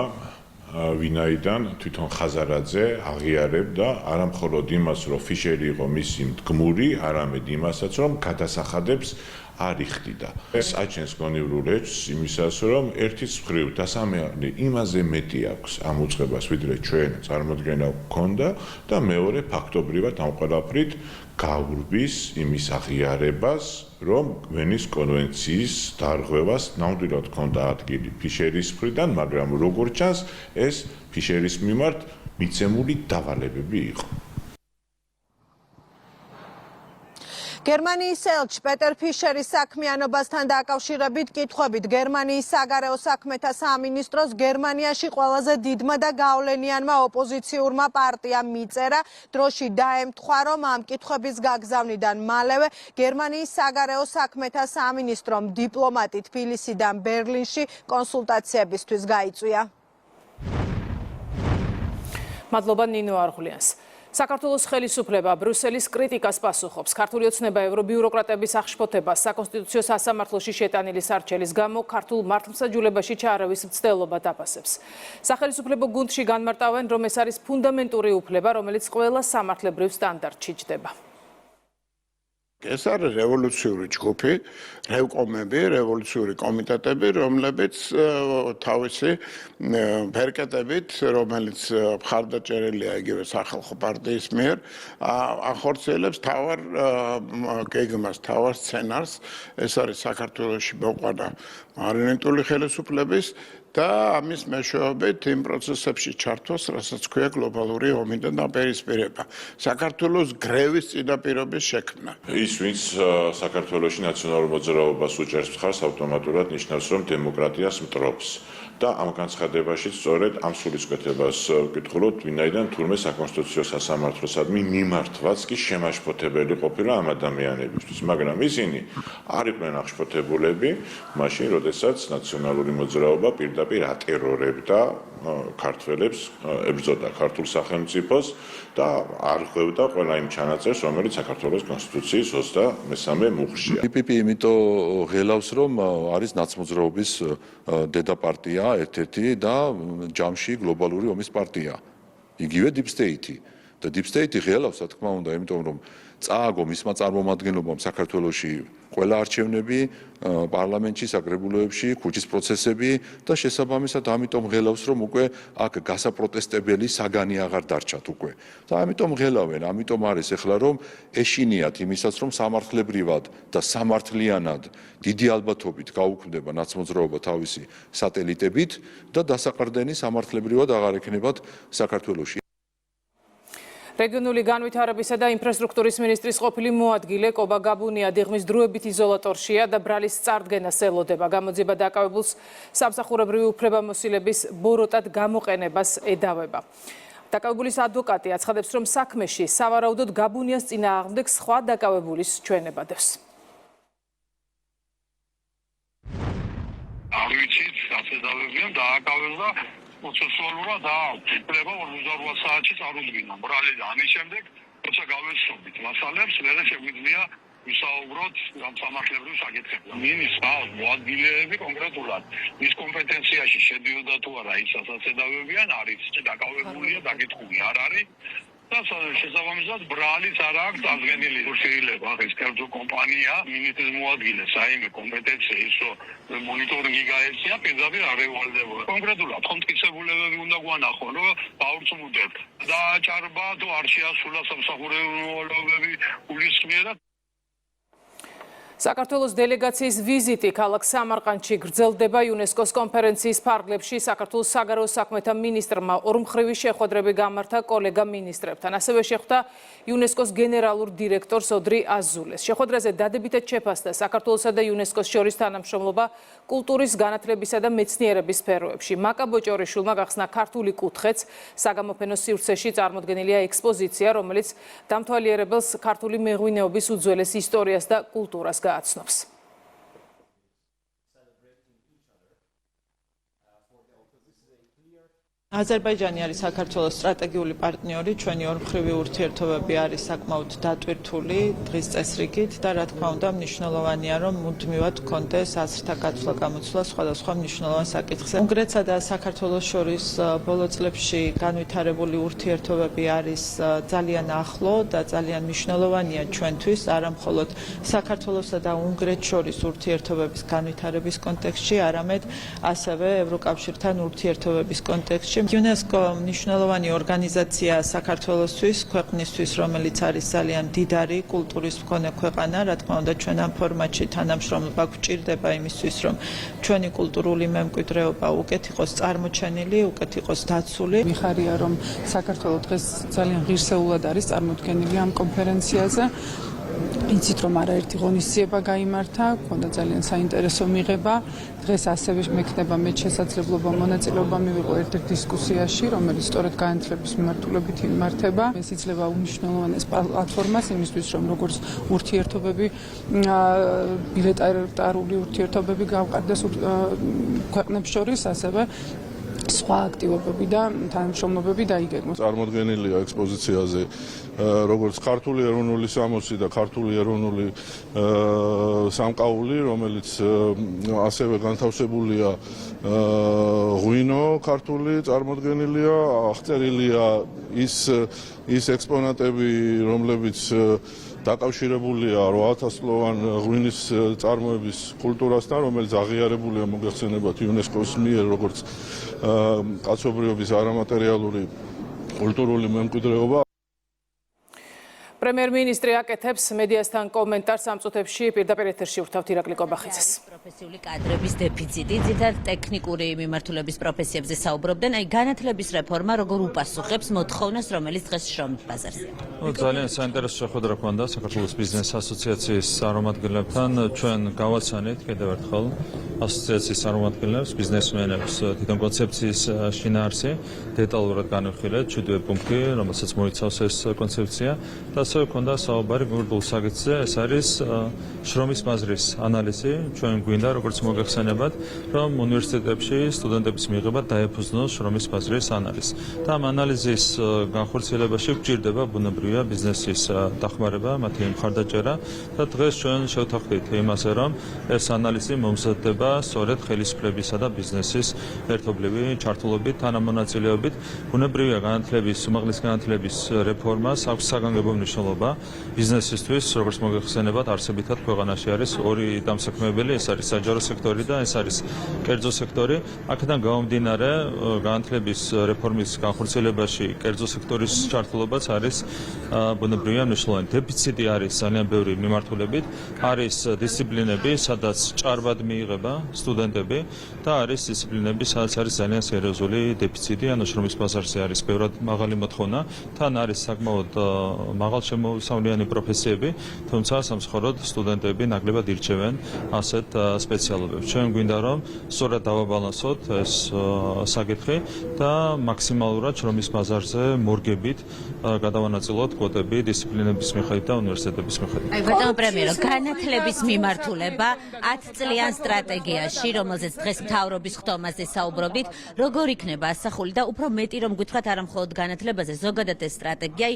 ვინაიდან თვითონ ხაზარაძე აღიარებდა არამხოლოდ იმას, რომ ფიშერი იყო მისი მდგმური, არამედ იმასაც, რომ გადასახადებს არ იხდიდა. ეს აჩენს გონივრულ ეჭვს იმისას, რომ ერთის მხრივ დასამეანი იმაზე მეტი აქვს ამ უწყებას, ვიდრე ჩვენ წარმოდგენა გვქონდა და მეორე ფაქტობრივად ამ ყველაფრით გაურბის იმის აღიარებას, რომ ვენის კონვენციის დარღვევას ნამდვილად ჰქონდა ადგილი ფიშერის მხრიდან, მაგრამ როგორც ჩანს, ეს ფიშერის მიმართ მიცემული დავალებები იყო. გერმანიის ელჩ პეტერ ფიშერის საქმიანობასთან დაკავშირებით კითხვებით გერმანიის საგარეო საქმეთა სამინისტროს გერმანიაში ყველაზე დიდმა და გავლენიანმა ოპოზიციურმა პარტიამ მიწერა. დროში დაემთხვა, რომ ამ კითხვების გაგზავნიდან მალევე გერმანიის საგარეო საქმეთა სამინისტრომ დიპლომატი თბილისიდან ბერლინში კონსულტაციებისთვის გაიწვია. მადლობა ნინო არღულიანს. საქართველოს ხელისუფლება ბრიუსელის კრიტიკას პასუხობს. ქართული ოცნება ევრობიუროკრატების აღშფოთებას საკონსტიტუციო სასამართლოში შეტანილი სარჩელის გამო ქართულ მართლმსაჯულებაში ჩაარავის მცდელობა დაფასებს. სახელისუფლებო გუნდში განმარტავენ, რომ ეს არის ფუნდამენტური უფლება, რომელიც ყველა სამართლებრივ სტანდარტში ჯდება. ეს არის რევოლუციური ჯგუფი, რევკომები, რევოლუციური კომიტეტები, რომლებიც თავისი ფერკეტებით, რომელიც მხარდაჭერილია იგივე სახალხო პარტიის მიერ, ახორციელებს თავარ გეგმას, თავარ სცენარს. ეს არის საქართველოში მოყვანა მარიონეტული ხელისუფლების და ამის მეშვეობით იმ პროცესებში ჩართვას, რასაც ქვია გლობალური ომიდან დაპირისპირება. საქართველოს გრევის წინაპირობის შექმნა. ის, ვინც საქართველოში ნაციონალურ მოძრაობას უჭერს მხარს, ავტომატურად ნიშნავს, რომ დემოკრატიას მტრობს. და ამ განცხადებაში სწორედ ამ სულისკვეთებას ვკითხულობთ, ვინაიდან თურმე საკონსტიტუციო სასამართლოსადმი მიმართვაც კი შემაშფოთებელი ყოფილა ამ ადამიანებისთვის, მაგრამ ისინი არ იყვნენ აღშფოთებულები მაშინ, როდესაც ნაციონალური მოძრაობა პირდაპირ ატერორებდა ქართველებს, ებრძოდა ქართულ სახელმწიფოს და არ ღვევდა ყველა იმ ჩანაწერს, რომელიც საქართველოს კონსტიტუციის 23 მუხლშია. PPP იმიტომ ღელავს, რომ არის ნაცმოძრაობის დედაპარტია ერთ-ერთი და ჯამში გლობალური ომის პარტია. იგივე Deep State-ი. და deep state-ი ღელავს, რა თქმა უნდა, იმიტომ რომ წააგო მისმა წარმომადგენლობამ საქართველოში ყველა არჩევნები, პარლამენტში, საკრებულოებში, ქუჩის პროცესები და შესაბამისად ამიტომ ღელავს, რომ უკვე აქ გასაპროტესტებელი საგანი აღარ დარჩათ უკვე. და ამიტომ ღელავენ, ამიტომ არის ახლა რომ ეშინიათ იმისაც, რომ სამართლებრივად და სამართლიანად დიდი ალბათობით გაუქმდება ნაცმოძრაობა თავისი სატელიტებით და დასაყრდენი სამართლებრივად აღარ ექნებათ საქართველოში. რეგიონული განვითარებისა და ინფრასტრუქტურის მინისტრის ყოფილი მოადგილე კობა გაბუნია დიღმის დროებით იზოლატორშია და ბრალის წარდგენას ელოდება. გამოძიება დაკავებულს სამსახურებრივი უფლებამოსილების ბოროტად გამოყენებას ედავება. დაკავებულის ადვოკატი აცხადებს, რომ საქმეში სავარაუდოდ გაბუნიას წინააღმდეგ სხვა დაკავებულის ჩვენება დევს. არ ვიცით, გასედავებიან დააკავებდა პროცესუალურად დააუფლება 48 საათში წარუდგინა ბრალიდან. ამის შემდეგ, როცა გავეცნობით მასალებს, მერე შეგვიძლია ვისაუბროთ სამართლებრივ საკითხებზე. მინისტრს მოადგილეები კონკრეტულად მის კომპეტენციაში შედიოდა თუ არა ის ასაცედავებიან, არის დაკავებულია, დაკითხული არ არის. და შესაბამისად ბრალიც არ აქვს წარდგენილი შეიძლება ეს კერძო კომპანია მინისტრის მოადგილეს აიმე კომპეტენცია ისო მონიტორინგი გაეცია პირდაპირ არ ევალდებოდა კონკრეტულად კონტექსტებულებები უნდა გვანახონ რომ აურწმუნდეთ და ჭარბა თუ არ შეასრულა სამსახურებრივი გულისხმიერად საქართველოს დელეგაციის ვიზიტი ქალაქ სამარყანდში გრძელდება იუნესკოს კონფერენციის ფარგლებში. საქართველოს საგარეო საქმეთა მინისტრმა ორმხრივი შეხვედრები გამართა კოლეგა მინისტრებთან. ასევე შეხვდა იუნესკოს გენერალურ დირექტორს ოდრი აზულეს. შეხვედრაზე დადებითად შეფასდა საქართველოსა და იუნესკოს შორის თანამშრომლობა კულტურის, განათლებისა და მეცნიერების სფეროებში. მაკა ბოჭორიშვილმა გახსნა ქართული კუთხეც საგამოფენო სივრცეში წარმოდგენილია ექსპოზიცია, რომელიც დამთვალიერებელს ქართული მეღვინეობის უძველეს ისტორიას და კულტურას გააცნობს. აზერბაიჯანი არის საქართველოს სტრატეგიული პარტნიორი, ჩვენი ორმხრივი ურთიერთობები არის საკმაოდ დატვირთული დღის წესრიგით და რა თქმა უნდა მნიშვნელოვანია რომ მუდმივად გქონდეს აზრთა გაცვლა-გამოცვლა სხვადასხვა მნიშვნელოვან საკითხზე. უნგრეთსა და საქართველოს შორის ბოლო წლებში განვითარებული ურთიერთობები არის ძალიან ახლო და ძალიან მნიშვნელოვანია ჩვენთვის, არა მხოლოდ საქართველოსა და უნგრეთს შორის ურთიერთობების განვითარების კონტექსტში, არამედ ასევე ევროკავშირთან ურთიერთობების კონტექსტში. UNESCO მნიშვნელოვანი ორგანიზაცია საქართველოსთვის, ქვეყნისთვის, რომელიც არის ძალიან მდიდარი კულტურის მქონე ქვეყანა, რა თქმა უნდა ჩვენ ამ ფორმატში თანამშრომლობა გვჭირდება იმისთვის, რომ ჩვენი კულტურული მემკვიდრეობა უკეთ იყოს წარმოჩენილი, უკეთ იყოს დაცული. მიხარია, რომ საქართველოს დღეს ძალიან ღირსეულად არის წარმოდგენილი ამ კონფერენციაზე. იცით რომ არაერთი ღონისძიება გაიმართა, მქონდა ძალიან საინტერესო მიღება. დღეს ასევე მექნება მე შესაძლებლობა მონაწილეობა მივიღო ერთ-ერთ დისკუსიაში, რომელიც სწორედ განათლების მიმართულებით იმართება. ეს იძლევა უმნიშვნელოვანეს პლატფორმას იმისთვის, რომ როგორც ურთიერთობები, ბილეტარული ურთიერთობები გავყარდეს ქვეყნებს შორის, ასევე სხვა აქტივობები და თანამშრომლობები დაიგეგმოს. წარმოდგენილია ექსპოზიციაზე როგორც ქართული ეროვნული სამოსი და ქართული ეროვნული სამკაული, რომელიც ასევე განთავსებულია ღვინო ქართული წარმოდგენილია, აღწერილია ის ექსპონატები, რომლებიც დაკავშირებულია 8000 წლოვან ღვინის წარმოების კულტურასთან, რომელიც აღიარებულია მოგეხსენებათ იუნესკოს მიერ როგორც კაცობრიობის არამატერიალური კულტურული მემკვიდრეობა. პრემიერ-მინისტრი აკეთებს მედიასთან კომენტარს ამ წუთებში პირდაპირ ეთერში ვთავთ ირაკლი კობახიძეს. პროფესიული კადრების დეფიციტი, ძირითადად ტექნიკური მიმართულების პროფესიებზე საუბრობდნენ, აი განათლების რეფორმა როგორ უპასუხებს მოთხოვნას, რომელიც დღეს შრომით ბაზარზეა. ძალიან საინტერესო შეხვედრა ჰქონდა საქართველოს ბიზნეს ასოციაციის წარმომადგენლებთან. ჩვენ გავაცანით კიდევ ერთხელ ასოციაციის წარმომადგენლებს, ბიზნესმენებს თვითონ კონცეფციის შინაარსი, დეტალურად განვიხილეთ 7 პუნქტი, რომელსაც მოიცავს ეს კონცეფცია და ასევე ქონდა საუბარი გურდულ საკითხზე, ეს არის შრომის მაზრის ანალიზი. ჩვენ გვინდა როგორც მოგეხსენებათ, რომ უნივერსიტეტებში სტუდენტების მიღება დაეფუძნოს შრომის მაზრის ანალიზს. და ამ ანალიზის განხორციელებაში გვჭირდება ბუნებრივია ბიზნესის დახმარება, მათი მხარდაჭერა და დღეს ჩვენ შევთანხმდით იმაზე, რომ ეს ანალიზი მომზადდება სწორედ ხელისუფლებისა და ბიზნესის ერთობლივი ჩართულობით, თანამონაწილეობით. ბუნებრივია განათლების, უმაღლესი განათლების რეფორმას აქვს საგანგებო მნიშვნელობა ბიზნესისთვის, როგორც მოგეხსენებათ, არსებითად ქვეყანაში არის ორი დამსაქმებელი, ეს არის საჯარო სექტორი და ეს არის კერძო სექტორი. აქედან გამომდინარე, განათლების რეფორმის განხორციელებაში კერძო სექტორის ჩართულობაც არის ბუნებრივია მნიშვნელოვანი. დეფიციტი არის ძალიან ბევრი მიმართულებით, არის დისციპლინები, სადაც ჭარბად მიიღება სტუდენტები და არის დისციპლინები, სადაც არის ძალიან სერიოზული დეფიციტი, ანუ შრომის ბაზარზე არის ბევრად მაღალი მოთხოვნა, თან არის საკმაოდ მაღალშემოსავლიანი პროფესიები, თუმცა სამსხოროდ სტუდენტები ნაკლებად ირჩევენ ასეთ სპეციალობებს. ჩვენ გვინდა რომ სწორად დავაბალანსოთ ეს საკითხი და მაქსიმალურად შრომის ბაზარზე მორგებით გადავანაწილოთ კვოტები დისციპლინების მიხედვით და უნივერსიტეტების მიხედვით. ბატონო პრემიერო, განათლების მიმართულება 10 წლიან სტრატეგიაში, რომელზეც დღეს მთავრობის ხტომაზე საუბრობთ, როგორ იქნება ასახული და უფრო მეტი რომ გითხრათ არა მხოლოდ განათლებაზე, ზოგადად ეს სტრატეგია,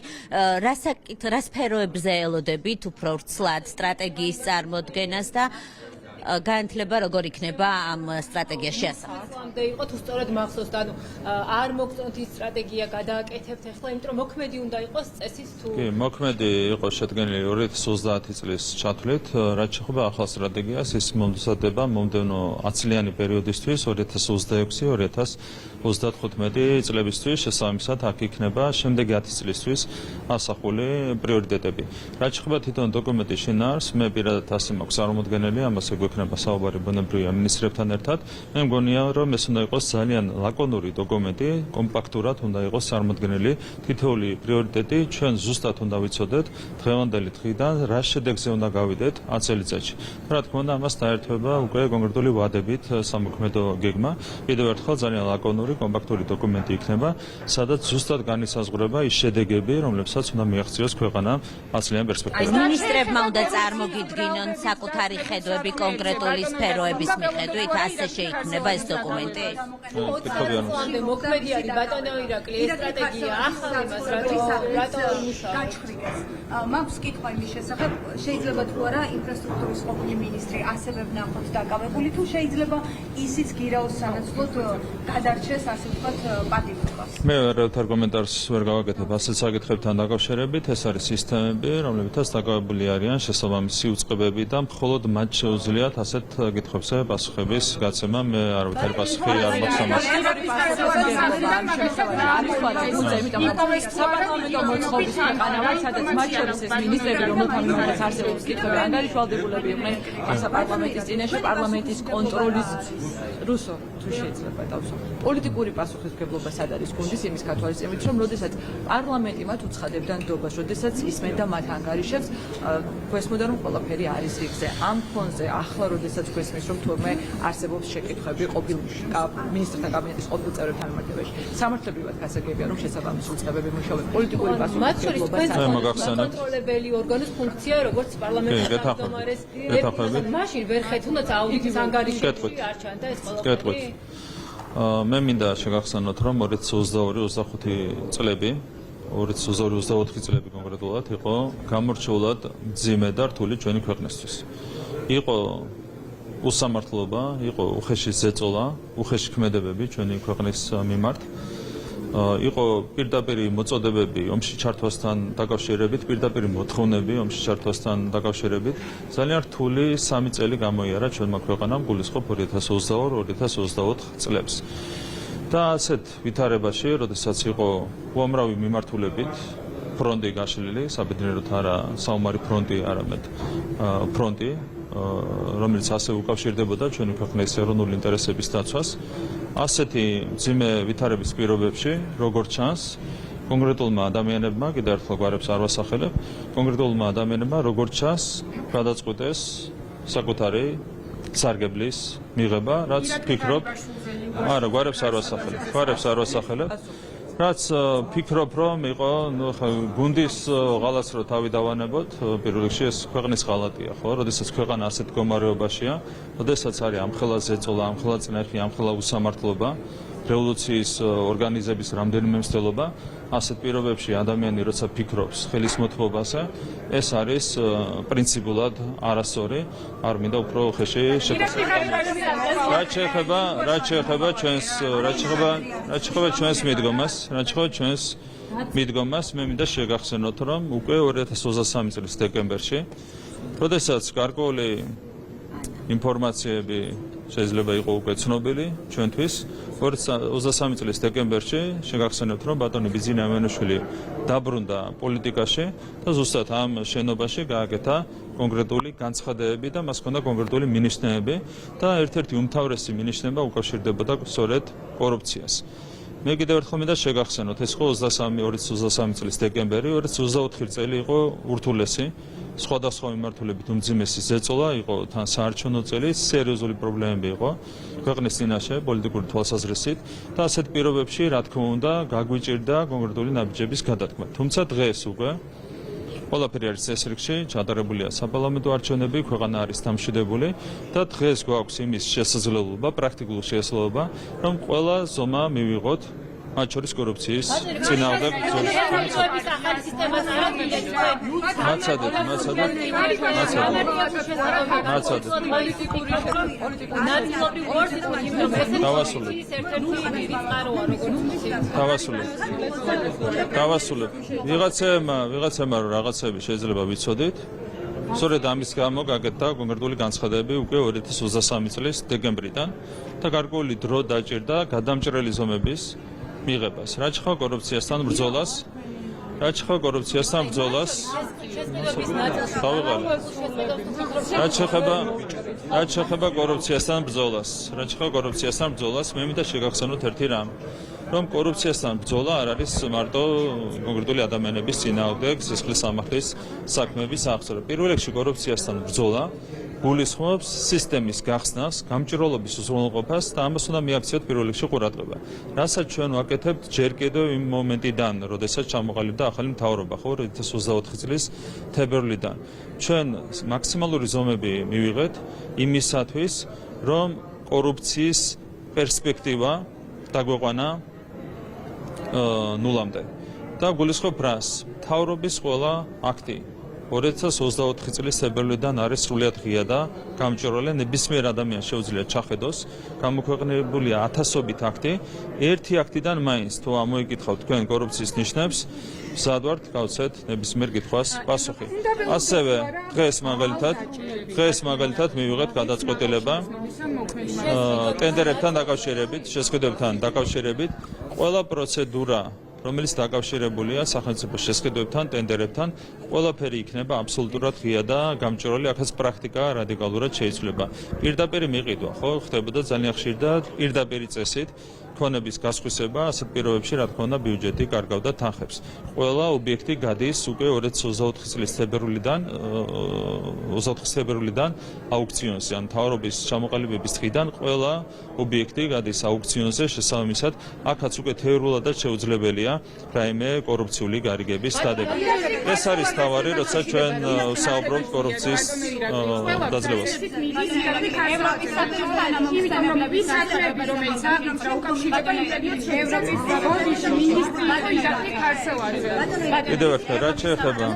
რა სფეროებზე ელოდებით უფრო ვრცლად სტრატეგიის წარმოდგენას და განათლება როგორ იქნება ამ სტრატეგიაში ასახული? ამდე იყო თუ სწორად მახსოვს, ანუ არ მოგწონთ ის სტრატეგია გადააკეთებთ ახლა, იმიტომ რომ მოქმედი უნდა იყოს წესის თუ კი, მოქმედი იყო შედგენილი 2030 წლის ჩათვლით, რაც შეეხება ახალ სტრატეგიას, ის მომზადება მომდევნო 10 წლიანი პერიოდისთვის 2026-2035 წლებისთვის, შესაბამისად აქ იქნება შემდეგი 10 წლისთვის ასახული პრიორიტეტები. რაც შეეხება თვითონ დოკუმენტის შინაარსს, მე პირადად ასე მაქვს წარმოდგენილი, ამას ექვექნება საუბარი ბუნებრივია მინისტრებთან ერთად. მე მგონია, რომ ეს უნდა იყოს ძალიან ლაკონური დოკუმენტი, კომპაქტურად უნდა იყოს წარმოდგენილი თითოეული პრიორიტეტი, ჩვენ ზუსტად უნდა ვიცოდეთ დღევანდელი დღიდან რა შედეგზე უნდა გავიდეთ 10 წელიწადში. რა თქმა უნდა, ამას დაერთვება უკვე კონკრეტული ვადებით სამოქმედო გეგმა. კიდევ ერთხელ ძალიან ლაკონური, კომპაქტური დოკუმენტი იქნება, სადაც ზუსტად განისაზღვრება ის შედეგები, რომლებსაც უნდა მიაღწიოს ქვეყანა 10 წლიან პერსპექტივაში. მინისტრებმა უნდა წარმოგიდგინონ საკუთარი ხედვები კონკრეტული სფეროების მიხედვით, ასე შეიქმნება ეს დოკუმენტი. მოქმედი არის ბატონო ირაკლი, ეს სტრატეგია ახალი მას რატო გაჩხრიკეს. მაქვს კითხვა იმის შესახებ, შეიძლება თუ არა ინფრასტრუქტურის ყოფილი მინისტრი ასევე ვნახოთ დაკავებული, თუ შეიძლება ისიც გირაოს სანაცვლოდ გადარჩეს, ასე ვთქვათ, პატივობას. მე რათა კომენტარს ვერ გავაკეთებ ასეთ საკითხებთან დაკავშირებით, ეს არის სისტემები, რომლებითაც დაკავებული არიან შესაბამისი უწყებები და მხოლოდ მათ შეუძლიათ ასეთ კითხვებზე პასუხების გაცემა. მე არავითარი პასუხი არ მაქვს ამას. საპარლამენტო მოწყობის ქვეყანა ვარ, სადაც მათ შორის ეს მინისტრები, რომელთა მიმართ არსებობს კითხვები, ანგარიშვალდებულები იყვნენ საპარლამენტის წინაშე, პარლამენტის კონტროლის რუსო თუ შეიძლება დავსვამ. პოლიტიკური პასუხისმგებლობა სად არის გუნდის იმის გათვალისწინებით, რომ როდესაც პარლამენტი მათ უცხადებდა ნდობას, როდესაც ისმენდა მათ ანგარიშებს, გვესმოდა რომ ყველაფერი არის რიგზე. ამ ფონზე ახლა როდესაც გვესმის რომ თურმე არსებობს შეკითხვები ყოფილ მინისტრთა კაბინეტის ყოფილ წევრებთან მიმართებაში, სამართლებრივად გასაგებია რომ შესაბამისი უწყებები მუშაობენ პოლიტიკური პასუხისმგებლობა კონტროლებელი ორგანოს ფუნქცია, როგორც პარლამენტის თავმჯდომარეს. მაშინ ვერ ხეთ თუნდაც აუდიტის ანგარიშებში არჩევან და ეს ყველაფერი. მე მინდა შეგახსენოთ, რომ 2022-25 წლები 2022-24 წლები კონკრეტულად იყო გამორჩეულად მძიმე და რთული ჩვენი ქვეყნისთვის. იყო უსამართლობა, იყო უხეში ზეწოლა, უხეში ქმედებები ჩვენი ქვეყნის მიმართ. იყო პირდაპირი მოწოდებები ომში ჩართვასთან დაკავშირებით, პირდაპირი მოთხოვნები ომში ჩართვასთან დაკავშირებით. ძალიან რთული 3 წელი გამოიარა ჩვენმა ქვეყანამ გულისხმობ 2022-2024 წლებს. და ასეთ ვითარებაში, როდესაც იყო უამრავი მიმართულებით ფრონტი გაშლილი, საბედნიეროდ არა საომარი ფრონტი, არამედ ფრონტი, რომელიც ასევე უკავშირდებოდა ჩვენი ქვეყნის ეროვნული ინტერესების დაცვას. ასეთი მძიმე ვითარების პირობებში, როგორც ჩანს, კონკრეტულმა ადამიანებმა, კიდევ ერთხელ გვარებს არ ვასახელებ, კონკრეტულმა ადამიანებმა, როგორც ჩანს, გადაწყვიტეს საკუთარი სარგებლის მიღება, რაც ფიქრობ, არა, გვარებს არ ვასახელებ. რაც ფიქრობ რომ იყო გუნდის ღალატს რო თავი დავანებოთ პირველ რიგში ეს ქვეყნის ღალატია ხო როდესაც ქვეყანა ასეთ მდგომარეობაშია როდესაც არის ამხელა ზეწოლა ამხელა წნეხი ამხელა უსამართლობა რევოლუციის ორგანიზების რამდენიმე მცდელობა ასეთ პირობებში ადამიანი როცა ფიქრობს ხელისმოთმობაზე ეს არის პრინციპულად არასწორი არ მინდა უფრო ხეში შეფასება რაც შეეხება ჩვენს მიდგომას მე მინდა შეგახსენოთ რომ უკვე 2023 წლის დეკემბერში როდესაც გარკვეული ინფორმაციები შეიძლება იყო უკვე ცნობილი ჩვენთვის 2023 წლის დეკემბერში შეგახსენებთ რომ ბატონი ბიძინა ემანუშვილი დაბრუნდა პოლიტიკაში და ზუსტად ამ შენობაში გააკეთა კონკრეტული განცხადებები და მას ჰქონდა კონკრეტული მინიშნებები და ერთ-ერთი უმთავრესი მინიშნება უკავშირდებოდა სწორედ კორუფციას. მე კიდევ ერთხელ მინდა შეგახსენოთ ეს იყო 2023 წლის დეკემბერი 2024 წელი იყო ურთულესი სხვადასხვა მიმართულებით უმძიმესი ზეწოლა იყო თან საარჩევნო წელი სერიოზული პრობლემები იყო ქვეყნის წინაშე პოლიტიკური თვალსაზრისით და ასეთ პირობებში რა თქმა უნდა გაგვიჭირდა კონკრეტული ნაბიჯების გადადგმა თუმცა დღეს უკვე ყველაფერი არის წესრიგში ჩატარებულია საპარლამენტო არჩევნები ქვეყანა არის დამშვიდებული და დღეს გვაქვს იმის შესაძლებლობა პრაქტიკული შესაძლებლობა რომ ყველა ზომა მივიღოთ მათ შორის კორუფციის წინააღმდეგ დავასრულებ ვიღაცებმა რომ რაღაცები შეიძლება ვიცოდით სწორედ ამის გამო გაკეთდა კონკრეტული განცხადებები უკვე 2023 წლის დეკემბრიდან და გარკვეული დრო დაჭირდა გადამჭრელი ზომების მიღებას. რაც ხა კორუფციასთან ბრძოლას რაც ხა კორუფციასთან ბრძოლას მე მინდა შეგახსენოთ ერთი რამ რომ კორუფციასთან ბრძოლა არ არის მარტო კონკრეტული ადამიანების წინააღმდეგ სისხლის სამართლის საქმეების აღწერა. პირველ რიგში კორუფციასთან ბრძოლა გულისხმობს სისტემის გახსნას, გამჭირვალობის უზრუნველყოფას და ამას უნდა მიაქციოთ პირველ რიგში ყურადღება. რასაც ჩვენ ვაკეთებთ ჯერ კიდევ იმ მომენტიდან, როდესაც ჩამოყალიბდა ახალი მთავრობა, ხო, 2024 წლის თებერვლიდან. ჩვენ მაქსიმალური ზომები მივიღეთ იმისათვის, რომ კორუფციის პერსპექტივა დაგვეყვანა ნულამდე. და გულისხმობ რას? მთავრობის ყველა აქტი 2024 წლის თებერვლიდან არის სრულიად ღია და გამჭვირვალე ნებისმიერ ადამიანს შეუძლია ჩახედოს გამოქვეყნებულია ათასობით აქტი ერთი აქტიდან მაინც თუ ამოიკითხავთ თქვენ კორუფციის ნიშნებს მზად გავცეთ ნებისმიერ კითხვას პასუხი ასევე დღეს მაგალითად მივიღეთ გადაწყვეტილება ტენდერებთან დაკავშირებით შესყიდვებთან დაკავშირებით ყველა პროცედურა რომელიც დაკავშირებულია სახელმწიფო შესყიდვებთან, ტენდერებთან, ყველაფერი იქნება აბსოლუტურად ღია და გამჭვირვალე, ახაც პრაქტიკა რადიკალურად შეიცვლება. პირდაპირ მიყიდვა, ხო, ხდებოდა ძალიან ხშირ და პირდაპირ წესით ქონების გასხვისება ასეთ პირობებში რა თქმა უნდა ბიუჯეტი კარგავდა თანხებს. ყველა ობიექტი გადის უკვე 2024 წლის თებერვლიდან აუქციონზე, ან მთავრობის ჩამოყალიბების დღიდან ყველა ობიექტი გადის აუქციონზე შესაბამისად, აქაც უკვე თეორიულადაც შეუძლებელია რაიმე კორუფციული გარიგების დადება. ეს არის თავარი, როცა ჩვენ ვსაუბრობთ კორუფციის დაძლევაზე. კიდევ ერთხელ რაც შეეხება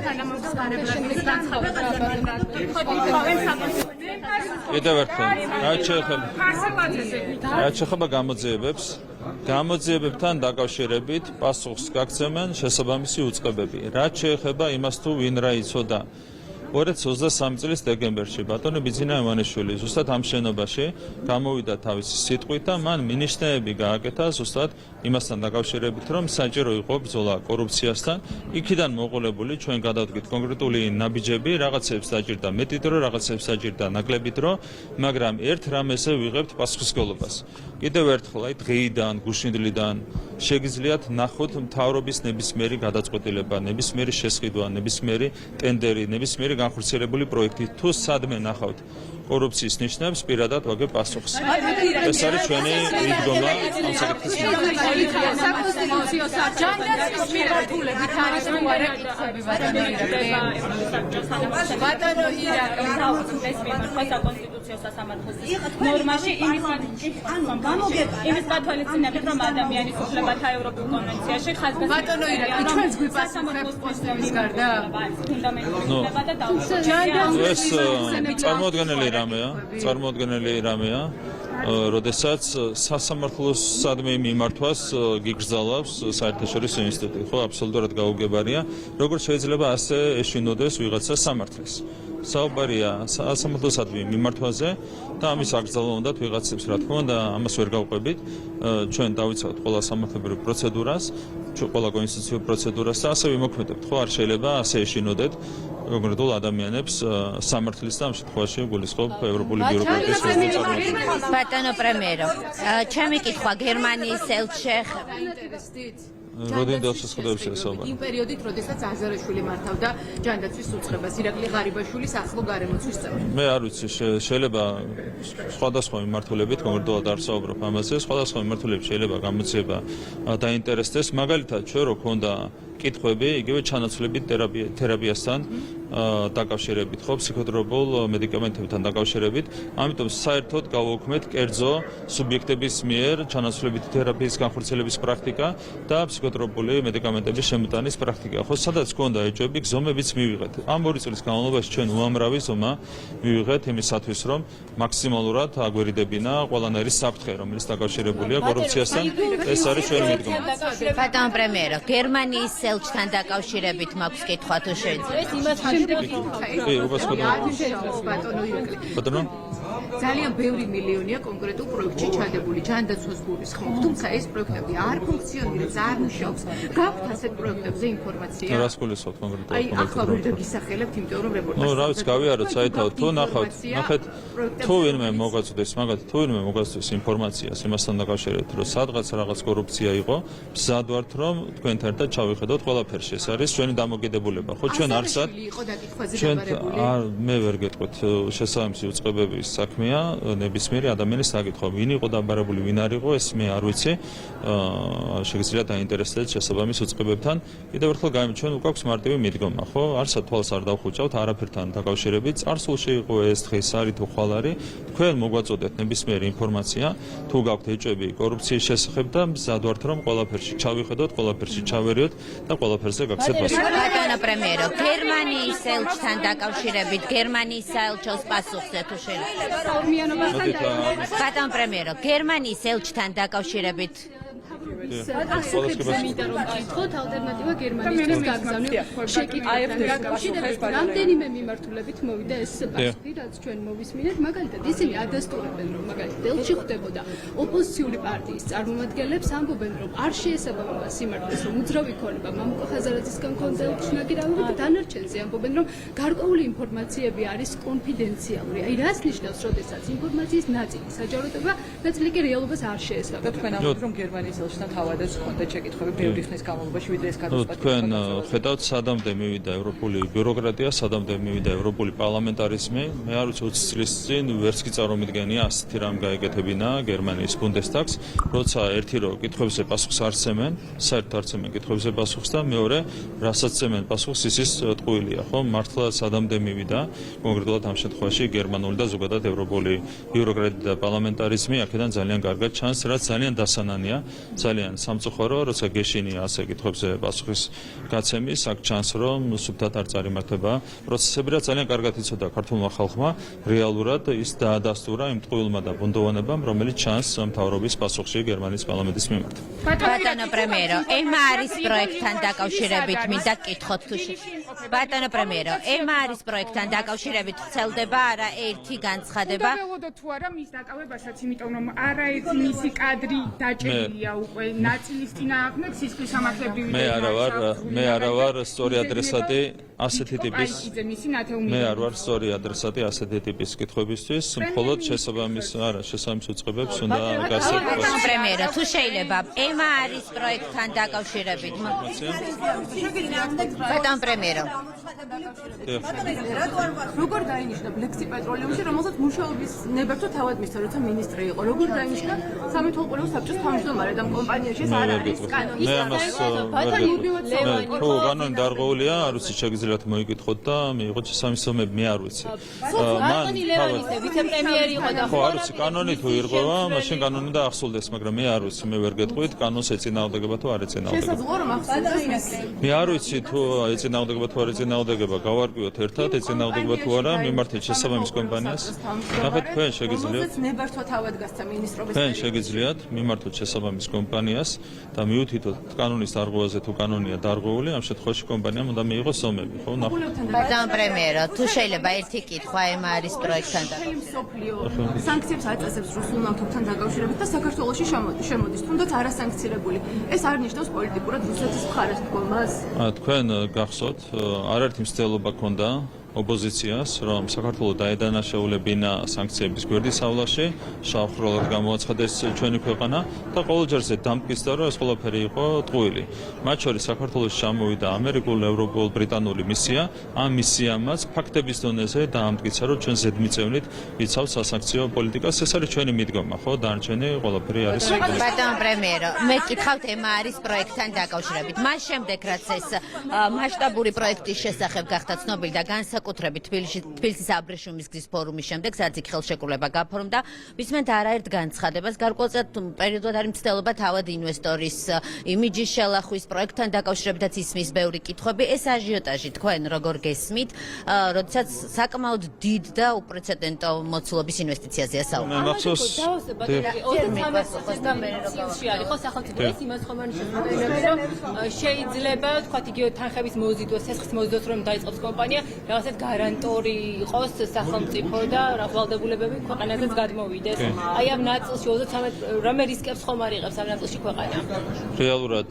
გამოძიებებთან დაკავშირებით პასუხს გაგცემენ შესაბამისი უწყებები. რაც შეეხება იმას თუ ვინ რა იცოდა 2023 წლის დეკემბერში ბატონი ბიძინა ემანუშვილი ზუსტად ამ შენობაში გამოვიდა თავისი სიტყვით და მან მინიშნებები გააკეთა ზუსტად იმასთან დაკავშირებით, რომ საჭირო იყო ბრძოლა კორუფციასთან. იქიდან მოყოლებული ჩვენ გადავდგით კონკრეტული ნაბიჯები, რაღაცებს დაჭირდა მეტი დრო, რაღაცებს დაჭირდა ნაკლები დრო, მაგრამ ერთ რამეზე ვიღებთ პასუხისმგებლობას. კიდევ ერთხელ, აი დღეიდან, გუშინდლიდან შეგიძლიათ ნახოთ მთავრობის ნებისმიერი გადაწყვეტილება, ნებისმიერი შესყიდვა, ნებისმიერი ტენდერი, ნებისმიერი განხორციელებული პროექტი. თუ სადმე ნახავთ კორუფციის ნიშნებს, პირადად ვაგებ პასუხს. ეს არის ჩვენი მიდგომა ამ საკითხის მიმართ. საკონსტიტუციო საჯარიმის მიმართულებით არის თუ არა კითხვები ბატონო ირაკლი. ეს მიმართვა საკონსტიტუციო სასამართლოს ნორმაში იმის გათვალისწინებით, რომ ადამიანის უფლებათა ევროპულ კონვენციაში ხაზგასმით ბატონო ირაკლი, ჩვენც გვიპასუხებთ პოსტების გარდა? ეს წარმოუდგენელი რამეა, როდესაც სასამართლოს სადმე მიმართვას გიგრძელავს საერთაშორისო ინსტიტუტი, ხო, აბსოლუტურად გაუგებარია, როგორც შეიძლება ასე ეშინოდეს ვიღაცა სამართლის. საუბარია სასამართლოსადმი მიმართვაზე და ამის აგრძელვა უნდათ ვიღაცებს, რა თქმა უნდა, ამას ვერ გავყვებით. ჩვენ დავიცავთ ყველა სამართლებრივ პროცედურას, ყველა კონსტიტუციურ პროცედურას და ასე ვიმოქმედებთ, ხო, არ შეიძლება ასე ეშინოდეთ კონკრეტულ ადამიანებს სამართლის და ამ შემთხვევაში გულისხმობ ევროპული ბიუროკრატიის წარმომადგენლებს. ბატონო პრემიერო, ჩემი კითხვა გერმანიის ელჩხი როდენდელ შესაძლებელია საუბარი. იმ პერიოდით, როდესაც აზარაშვილი მართავდა ჯანდაცვის უწყებას, ირაკლი ღარიბაშვილის ახლო გარემოცვის წევრი. მე არ ვიცი, შეიძლება სხვადასხვა მიმართულებით, კონკრეტულად არ საუბრობ ამაზე, სხვადასხვა მიმართულებით შეიძლება გამოძიება დაინტერესდეს, მაგალითად, ჩვენ რო ქონდა კითხვები, იგივე ჩანაცვლებით თერაპიასთან დაკავშირებით, ხო, ფსიქოტროპულ მედიკამენტებთან დაკავშირებით, ამიტომ საერთოდ გავაუქმეთ კერძო სუბიექტების მიერ ჩანაცვლებით თერაპიის განხორციელების პრაქტიკა და ფსიქოტროპული მედიკამენტების შემოტანის პრაქტიკა. ხო, სადაც ქონდა ეჭვები, გზომებიც მივიღეთ. ამ 2 წლის განმავლობაში ჩვენ უამრავი ზომა მივიღეთ იმისათვის, რომ მაქსიმალურად აგვერიდებინა ყველანაირი საფრთხე, რომელიც დაკავშირებულია კორუფციასთან. ეს არის ჩვენი მიდგომა. ბატონო პრემიერო, გერმანიის ელჩთან დაკავშირებით მაქვს კითხვა თუ შეიძლება. ბატონო ძალიან ბევრი მილიონია კონკრეტულ პროექტში ჩადებული ჯანდაცვას გულისხმობ, თუმცა ეს პროექტები არ ფუნქციონირებს, არ მუშაობს. გაქვთ ასეთ პროექტებზე ინფორმაცია? რას გულისხმობთ კონკრეტულად? აი, ახლა ვერ გაგისახელებთ, იმიტომ რომ რეპორტაჟი. რა ვიცი, გავიაროთ საერთოდ, თუ ნახავთ, თუ ვინმე მოგაწოდეს, მაგათი თუ ვინმე მოგაწოდეს ინფორმაციას იმასთან დაკავშირებით, რომ სადღაც რაღაც კორუფცია იყო, მზად ვართ, რომ თქვენთან ერთად ჩავიხედოთ ყველაფერში. ეს არის ჩვენი დამოკიდებულება. ხო, ჩვენ არსად ჩვენ მე ვერ გეტყვით შესაბამისი უწყებების საქმეა ნებისმიერი ადამიანის საკითხვა. ვინ იყო დაბარებული, ვინ არ იყო, ეს მე არ ვიცი. შეგიძლიათ დაინტერესდეთ შესაბამის უწყებებთან. კიდევ ერთხელ ჩვენ გვაქვს მარტივი მიდგომა, ხო? არსად თვალს არ დავხუჭავთ არაფერთან დაკავშირებით. წარსულში იყო ეს დღეს არის თუ ხვალ არის. თქვენ მოგვაწოდეთ ნებისმიერი ინფორმაცია, თუ გაქვთ ეჭვები კორუფციის შესახებ და მზად ვართ, რომ ყველაფერში ჩავიხედოთ, ყველაფერში ჩავერიოთ და ყველაფერზე გაგცეთ პასუხი. ბატონო პრემიერო, გერმანიის ელჩთან დაკავშირებით, გერმანიის საელჩოს პასუხზე თუ შეიძლება. ბატონო პრემიერო, გერმანიის ელჩთან დაკავშირებით ასაკებზემიდან რომ კითხოთ, ალტერნატივა გერმანიის გაგზავნა შეკითხვებთან დაკავშირებით რამდენიმე მიმართულებით მოვიდა ეს პასუხი, რაც ჩვენ მოვისმინეთ, მაგალითად ისინი ადასტურებენ, რომ მაგალითად ელჩი ხდებოდა ოპოზიციური პარტიის წარმომადგენლებს, ამბობენ, რომ არ შეესაბამება სიმართლეს, რომ უძრავი ქონება მამუკა ხაზარაძისგან ქონდა ელჩნაგირავები და დანარჩენზე ამბობენ, რომ გარკვეული ინფორმაციები არის კონფიდენციალური. აი, რას ნიშნავს, როდესაც ინფორმაციის ნაწილი საჯაროდება, ნაწილი კი რეალობას არ შეესაბამება. თქვენ ამბობთ, რომ გერმანიის ელჩთან თავადაც ჰქონდა ჩეკითხვები ბევრი ხნის განმავლობაში, ვიდრე ეს გადაწყვეტილება. თქვენ ხედავთ, სადამდე მივიდა ევროპული ბიუროკრატია, სადამდე მივიდა ევროპული პარლამენტარიზმი. მე არ ვიცი 20 წლის წინ ვერც კი წარმომიდგენია ასეთი რამ გაეკეთებინა გერმანიის ბუნდესტაგს, როცა ერთი რო კითხვებზე პასუხს არ ცემენ, საერთოდ არ ცემენ კითხვებზე პასუხს და მეორე, რასაც ცემენ პასუხს, ის ტყუილია, ხო? მართლა სადამდე მივიდა კონკრეტულად ამ შემთხვევაში გერმანული და ზოგადად ევროპული ბიუროკრატია და პარლამენტარიზმი აქედან ძალიან კარგად ჩანს, რაც ძალიან დასანანია, ძალიან სამწუხარო, როცა გეშინია ასე კითხვებზე პასუხის გაცემის, აქ ჩანს, რომ სუფთად არ წარიმართება პროცესები, რაც ძალიან კარგად იცოდა ქართულმა ხალხმა, რეალურად ის დაადასტურა იმ ტყუილმა და ბუნდოვანებამ, რომელიც ჩანს მთავრობის პასუხში გერმანიის პარლამენტის მიმართ. ბატონო პრემიერო, ემარის პროექტთან დაკავშირებით მინდა კითხოთ თუ ბატონო პრემიერო, ემარის პროექტთან დაკავშირებით ვრცელდება არა ერთი განცხადება? უნდა თუ არა მის დაკავებასაც, იმიტომ რომ არაერთი მისი კადრი დაჭერილია უკვე ნაწილის წინააღმდეგ სისხლის სამართლებრივი მე არა ვარ სწორი ადრესატი ასეთი ტიპის მე არ ვარ სწორი ადრესატი ასეთი ტიპის კითხვებისთვის, მხოლოდ შესაბამის უწყებებს უნდა გასცეთ. ბატონო პრემიერო, თუ შეიძლება ემარის პროექტთან დაკავშირებით ბატონო პრემიერო როგორ დაინიშნა ბლექსი პეტროლიუმში, რომელსაც მუშაობის ნებართვა თავად მისცა, როცა მინისტრი იყო. როგორ დაინიშნა სამეთვალყურეო საბჭოს თავმჯდომარე და კომპანიაში ეს არ არის კანონი. თუ კანონი დარღვეულია, არ ვიცი შეგიძლიათ მოიკითხოთ და მიიღოთ შესაბამისობები, მე არ ვიცი. მან ლევანისა ვიცე-პრემიერი იყო და ხო, არ ვიცი, კანონი თუ ირღვევა, მაშინ კანონი და ახსოვდეს, მაგრამ მე არ ვიცი, მე ვერ გეტყვით, კანონს ეწინააღმდეგება თუ არ ეწინააღმდეგება. შესაძლოა რომ ახსოვდეს. მე არ ვიცი თუ ეწინააღმდეგება თუ არ ეწინააღმდეგება, გავარკვიოთ ერთად, ეწინააღმდეგება თუ არა, მიმართეთ შესაბამის კომპანიას. ნახეთ, თქვენ შეგიძლიათ. ნებართვა თავად გასცა მინისტრობის. თქვენ შეგიძლიათ მიმართოთ შესაბამის კომპანიას და მიუთითოთ კანონის დარღვევაზე თუ კანონია დარღვეული, ამ შემთხვევაში კომპანიამ უნდა მიიღოს ზომები, ხო? ბატონ პრემიერო, თუ შეიძლება ერთი კითხვა ემარის პროექტთან დაკავშირებით. სანქციებს აწესებს რუსულ ნავთობთან დაკავშირებით და საქართველოში შემოდის, თუნდაც არასანქცირებული. ეს არ ნიშნავს პოლიტიკურად რუსეთის მხარეს დგომას? თქვენ გახსოვთ, არაერთი მცდელობა ქონდა ოპოზიციას, რომ საქართველოს დაედანაშაულებინა სანქციების გვერდის სავლაში, შავხროლად გამოაცხადეს ჩვენი ქვეყანა და ყოველჯერზე დამტკიცდა, რომ ეს ყველაფერი იყო ტყუილი. მათ შორის საქართველოს ჩამოვიდა ამერიკულ, ევროპულ, ბრიტანული მისია. ამ მისიამაც ფაქტების დონეზე დაამტკიცა, რომ ჩვენ ზედმიწევნით ვიცავთ სასანქციო პოლიტიკას. ეს არის ჩვენი მიდგომა, ხო? დანარჩენი ყველაფერი არის. ბატონ პრემიერო, მე გითხავთ ემარის პროექტთან დაკავშირებით. მას შემდეგ, რაც ეს მასშტაბური პროექტის შესახებ გახდა ცნობილი და განსაკუთრებით თბილისის აბრეშუმის გზის ფორუმის შემდეგ, სადაც იქ ხელშეკრულება გაფორმდა, ვისმენთ არაერთ განცხადებას, გარკვეულწილად პერიოდულად არის მცდელობა თავად ინვესტორის იმიჯის შელახვის პროექტთან დაკავშირებითაც ისმის ბევრი კითხვები. ეს აჟიოტაჟი თქვენ როგორ გესმით, როდესაც საკმაოდ დიდ და უპრეცედენტო მოცულობის ინვესტიციაზეა საუბარი. მე მახსოვს შეიძლება თქვათ იგივე თანხების მოზიდვა, სესხის მოზიდვას რომ დაიწყოს კომპანია, რაღაცა გარანტორი იყოს სახელმწიფო და ვალდებულებები ქვეყანაზეც გადმოვიდეს. აი ამ ნაწილში 33 რამე რისკებს ხომ არ იღებს ამ ნაწილში ქვეყანა? რეალურად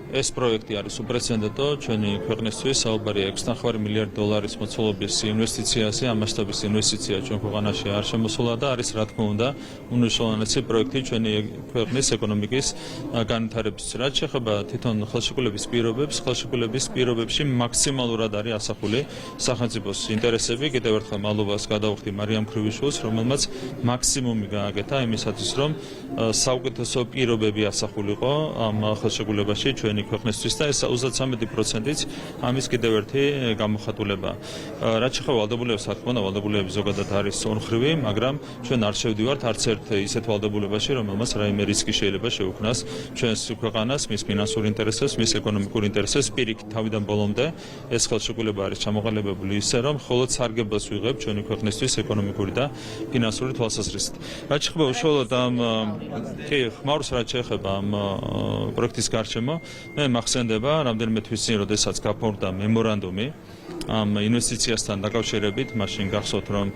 ეს პროექტი არის უპრეცედენტო ჩვენი ქვეყნისთვის, საუბარია 6.5 მილიარდ დოლარის მოცულობის ინვესტიციაზე, ამ მასშტაბის ინვესტიცია ჩვენ ქვეყანაში არ შემოსულა და არის რა თქმა უნდა უმნიშვნელოვანესი პროექტი ჩვენი ქვეყნის ეკონომიკის განვითარებისთვის. რაც შეეხება თვითონ ხელშეკრულების პირობებს, ხელშეკრულების პირობებში მაქსიმალურად არის ასახული სახელმწიფოს ინტერესები. კიდევ ერთხელ მადლობას გადავხდი მარიამ ქრივიშვილს, რომელმაც მაქსიმუმი გააკეთა იმისათვის, რომ საუკეთესო პირობები ასახულიყო ამ ხელშეკრულებაში ჩვენი ქვეყნისთვის და ეს 33%-იც ამის კიდევ ერთი გამოხატულებაა. რაც შეეხება ვალდებულებას, რა თქმა უნდა, ვალდებულება ზოგადად არის ორმხრივი, მაგრამ ჩვენ არ შევდივართ არც ერთ ისეთ ვალდებულებაში, რომელმაც რაიმე რისკი შეიძლება შეუქმნას ჩვენს ქვეყანას, მის ფინანსურ ინტერესებს, მის ეკონომიკურ ინტერესებს. პირიქით თავიდან ბოლომდე ეს ხელშეკრულება არის ჩამოყალიბებული ისე, რომ მხოლოდ სარგებლოს ვიღებთ ჩვენი ქვეყნისთვის ეკონომიკური და ფინანსური თვალსაზრისით. რაც შეეხება უშუალოდ ამ ხმაურს, რაც შეეხება ამ პროექტის გარშემო, მე მახსენდება რამდენიმე თვის წინ, როდესაც გაფორმდა მემორანდუმი ამ ინვესტიციასთან დაკავშირებით, მაშინ გახსოვთ, რომ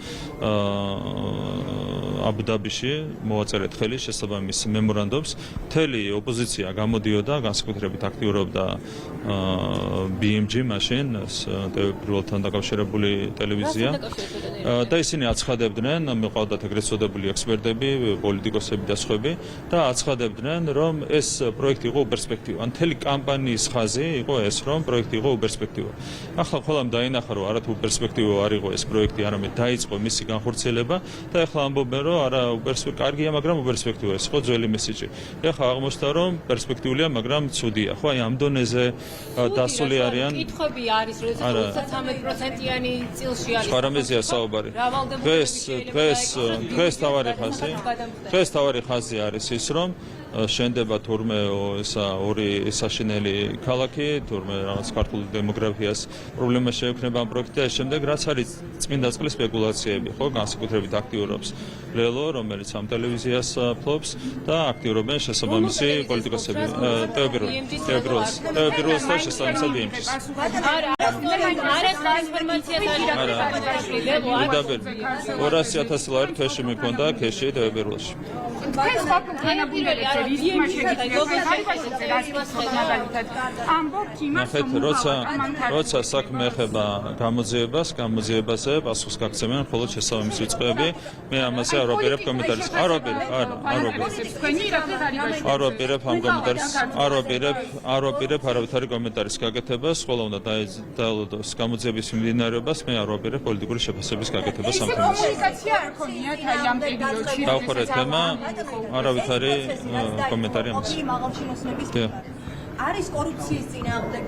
აბუ-დაბიში მოვაწერეთ ხელი შესაბამის მემორანდუმს. მთელი ოპოზიცია გამოდიოდა, განსაკუთრებით აქტიურობდა BMG მაშინ, პირველთან დაკავშირებული ტელევიზია და ისინი აცხადებდნენ, მეყავდათ ეგრეთ წოდებული ექსპერტები, პოლიტიკოსები და სხვები და აცხადებდნენ, რომ ეს პროექტი იყო უპერსპექტივა. მთელი კამპანიის ხაზი იყო ეს, რომ პროექტი იყო უპერსპექტივა. ახლა ყველამ დაინახა, რომ არათუ უპერსპექტივა არ იყო ეს პროექტი, არამედ დაიწყო მისი განხორციელება და ახლა ამბობენ, რომ არა კარგია, მაგრამ უპერსპექტივა. ეს იყო ძველი მესიჯი. ახლა აღმოჩნდა, რომ პერსპექტიულია, მაგრამ ცუდია. ხო, აი ამ დონეზე დასული არიან. კითხვები არის, როდესაც 33%-იანი წილში არის. სხვა რამეზეა საუბარი. დღეს თავარი ხაზი არის ის, რომ შენდება თურმე ორი საშინელი ქალაქი, თურმე რაღაც ქართული დემოგრაფიას პრობლემა შეექმნება ამ პროექტი და შემდეგ რაც არის წმინდა წყლის სპეკულაციები, ხო, განსაკუთრებით აქტიურობს ლელო, რომელიც ამ ტელევიზიას ფლობს და აქტიურობენ შესაბამისი პოლიტიკოსები. ტევბიროს და შესაბამისად BMG-ს. არის ინფორმაცია დაჟინებული. 200,000 ლარი თვეში მქონდა ქეში ტევბიროში. ეს ფაქტია, რისკმა როცა საქმე ეხება გამოძიებაზე პასუხს გაგცემენ მხოლოდ შესაბამის რიცხვები. მე ამაზე არ ვაპირებ კომენტარს. არ ვაპირებ ამ კომენტარს. არ ვაპირებ არავითარი კომენტარის გაკეთებას, ყველა უნდა დაელოდოს გამოძიების მიმდინარეობას, მე არ ვაპირებ პოლიტიკური შეფასების გაკეთებას ამ თემაზე. კომუნიკაცია არ ქონიათ აი ამ პერიოდში. დავხურეთ თემა, არავითარი კომენტარი ამაზე. არის კორუფციის წინააღმდეგ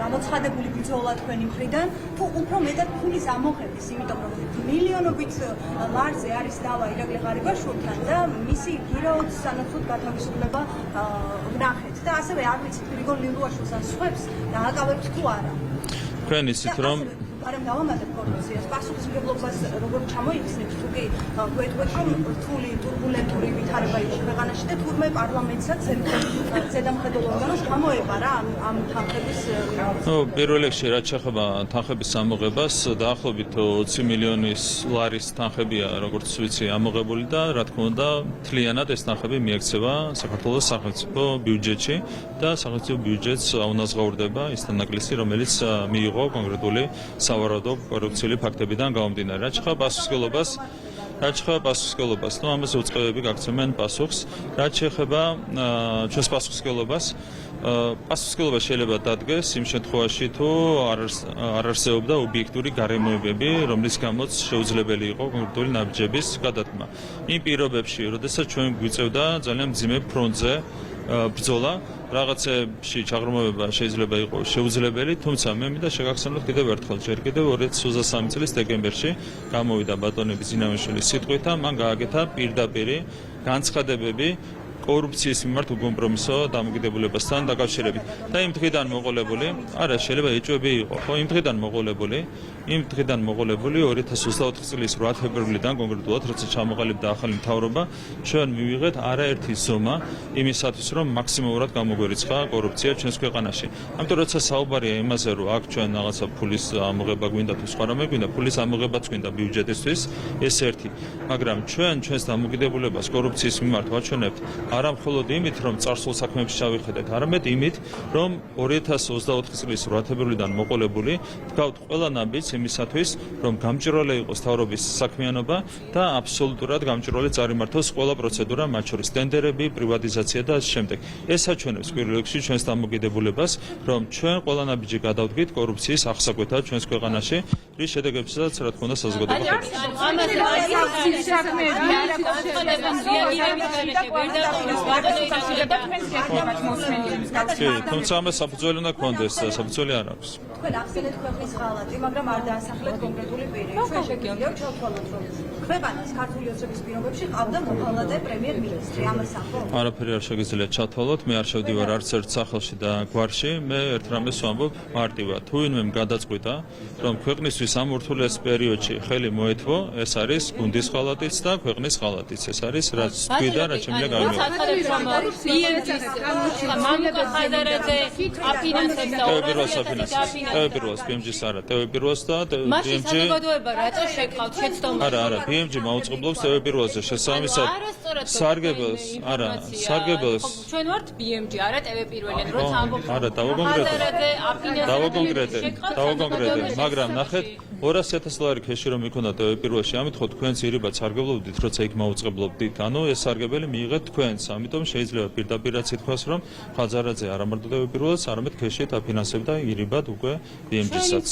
გამოცხადებული ბრძოლა თქვენი მხრიდან, თუ უფრო მეტად ფულის ამოღების, იმიტომ რომ მილიონობით ლარზე არის დავა ირაკლი ღარიბაშვილთან და მისი გირაოც სანაცვლოდ გათავისუფლება ვნახეთ და ასევე არ ვიცით გრიგოლ ლილუაშვილს ან სხვებს დააკავებთ თუ არა. თქვენ იცით რომ არამ დავამატებ კორუფციას, პასუხისმგებლობას როგორ ჩამოიქცნებთ თუ კი გვეტყვით რომ რთული ტურბულენტური ვითარება იყო ქვეყანაში და თურმე პარლამენტსაც ზედამხედველ ორგანოს გამოეპარა ამ თანხების პირველ რიგში რაც შეეხება თანხების ამოღებას, დაახლოებით 20 მილიონის ლარის თანხებია, როგორც ვიცი, ამოღებული და რა თქმა უნდა, მთლიანად ეს თანხები მიექცევა საქართველოს სახელმწიფო ბიუჯეტში და სახელმწიფო ბიუჯეტს აუნაზღაურდება ის თანაკლისი, რომელიც მიიღო კონკრეტული სავარაუდო კორუფციული ფაქტებიდან გამომდინარე. რაც შეეხება პასუხისმგებლობას, ნუ ამაზე უწყებები გაგცემენ პასუხს. რაც შეეხება ჩვენს პასუხისმგებლობას, პასუხისმგებლობა შეიძლება დადგეს იმ შემთხვევაში, თუ არ არსებობდა ობიექტური გარემოებები, რომლის გამოც შეუძლებელი იყო კონკრეტული ნაბიჯების გადადგმა. იმ პირობებში, როდესაც ჩვენ გვიწევდა ძალიან მძიმე ფრონტზე ბრძოლა, რაღაცებში ჩაღრმავება შეიძლება იყოს შეუძლებელი, თუმცა მე მინდა შეგახსენოთ კიდევ ერთხელ, ჯერ კიდევ 2023 წლის დეკემბერში გამოვიდა ბატონების ძინავაშვილის სიტყვით და მან გააკეთა პირდაპირი განცხადებები კორუფციის მიმართ უკომპრომისო დამოკიდებულებასთან დაკავშირებით. და იმ დღიდან მოყოლებული, არა, შეიძლება ეჭვები იყო, ხო, იმ დღიდან მოყოლებული 2024 წლის 8 თებერვლიდან კონკრეტულად, როცა ჩამოყალიბდა ახალი მთავრობა, ჩვენ მივიღეთ არაერთი ზომა იმისათვის, რომ მაქსიმალურად გამოგვერიცხა კორუფცია ჩვენს ქვეყანაში. ამიტომ როცა საუბარია იმაზე, რომ აქ ჩვენ რაღაცა ფულის ამოღება გვინდა თუ სხვა რამე გვინდა, ფულის ამოღებაც გვინდა ბიუჯეტისთვის, ეს ერთი, მაგრამ ჩვენს დამოკიდებულებას კორუფციის მიმართ ვაჩვენებთ არა მხოლოდ იმით, რომ წარსულ საქმეებში ჩავიხედეთ, არამედ იმით, რომ 2024 წლის 8 თებერვლიდან მოყოლებული დგავთ ყველა ნაბიჯს იმისათვის, რომ გამჭვირვალე იყოს თავრობის საქმიანობა და აბსოლუტურად გამჭვირვალე წარიმართოს ყველა პროცედურა, მათ შორის ტენდერები, პრივატიზაცია და ამ შემდეგ. ეს აჩვენებს პირველ რიგში ჩვენს დამოკიდებულებას, რომ ჩვენ ყველა ნაბიჯი გადავდგით კორუფციის აღსაკვეთად ჩვენს ქვეყანაში, რის შედეგებსაც რა თქმა უნდა საზოგადოება თუმცა ამას საფუძველი უნდა გქონდეს და საფუძველი არ აქვს. თქვენ ახსენეთ ქვეყნის ღალატი, მაგრამ არ დაასახლეთ კონკრეტული პირი. ჩვენ შეგვიძლია ჩავთვალოთ, რომ ქვეყანას ქართული ოცნების პირობებში ყავდა მოქალაქე პრემიერ-მინისტრი, ამას ახო? არაფერი არ შეგიძლია ჩათვალოთ, მე არ შევდივარ არც ერთ სახელში და გვარში, მე ერთ რამეს ვამბობ მარტივად. თუ ვინმემ გადაწყვიტა, რომ ქვეყნისთვის ამ ურთულეს პერიოდში ხელი მოეთვო, ეს არის გუნდის ღალატიც და ქვეყნის ღალატიც. ეს არის რაც თქვი და რაც შემიძლია გავიმეორე. ტევებიროს BMG-ს არა, ტევებიროს და BMG არა, BMG მაუწყებლობს ტევებიროზე შესაბამისად სარგებელს, არა, სარგებელს ჩვენ ვართ BMG, არა ტევებიროელი, როცა ამბობთ არა, დავაკონკრეტე, მაგრამ ნახეთ 200,000 ლარი ქეში რომ იქონდა ტევებიროში, ამით ხო თქვენც ირიბად სარგებლობდით, როცა იქ მაუწყებლობდით. ანუ ეს სარგებელი მიიღეთ თქვენც, ამიტომ შეიძლება პირდაპირაც ითქვას, რომ ხაზარაძე არა მარტო ტევებიროს, არამედ ქეში დაფინანსებდა ირიბად უკვე BMG-საც.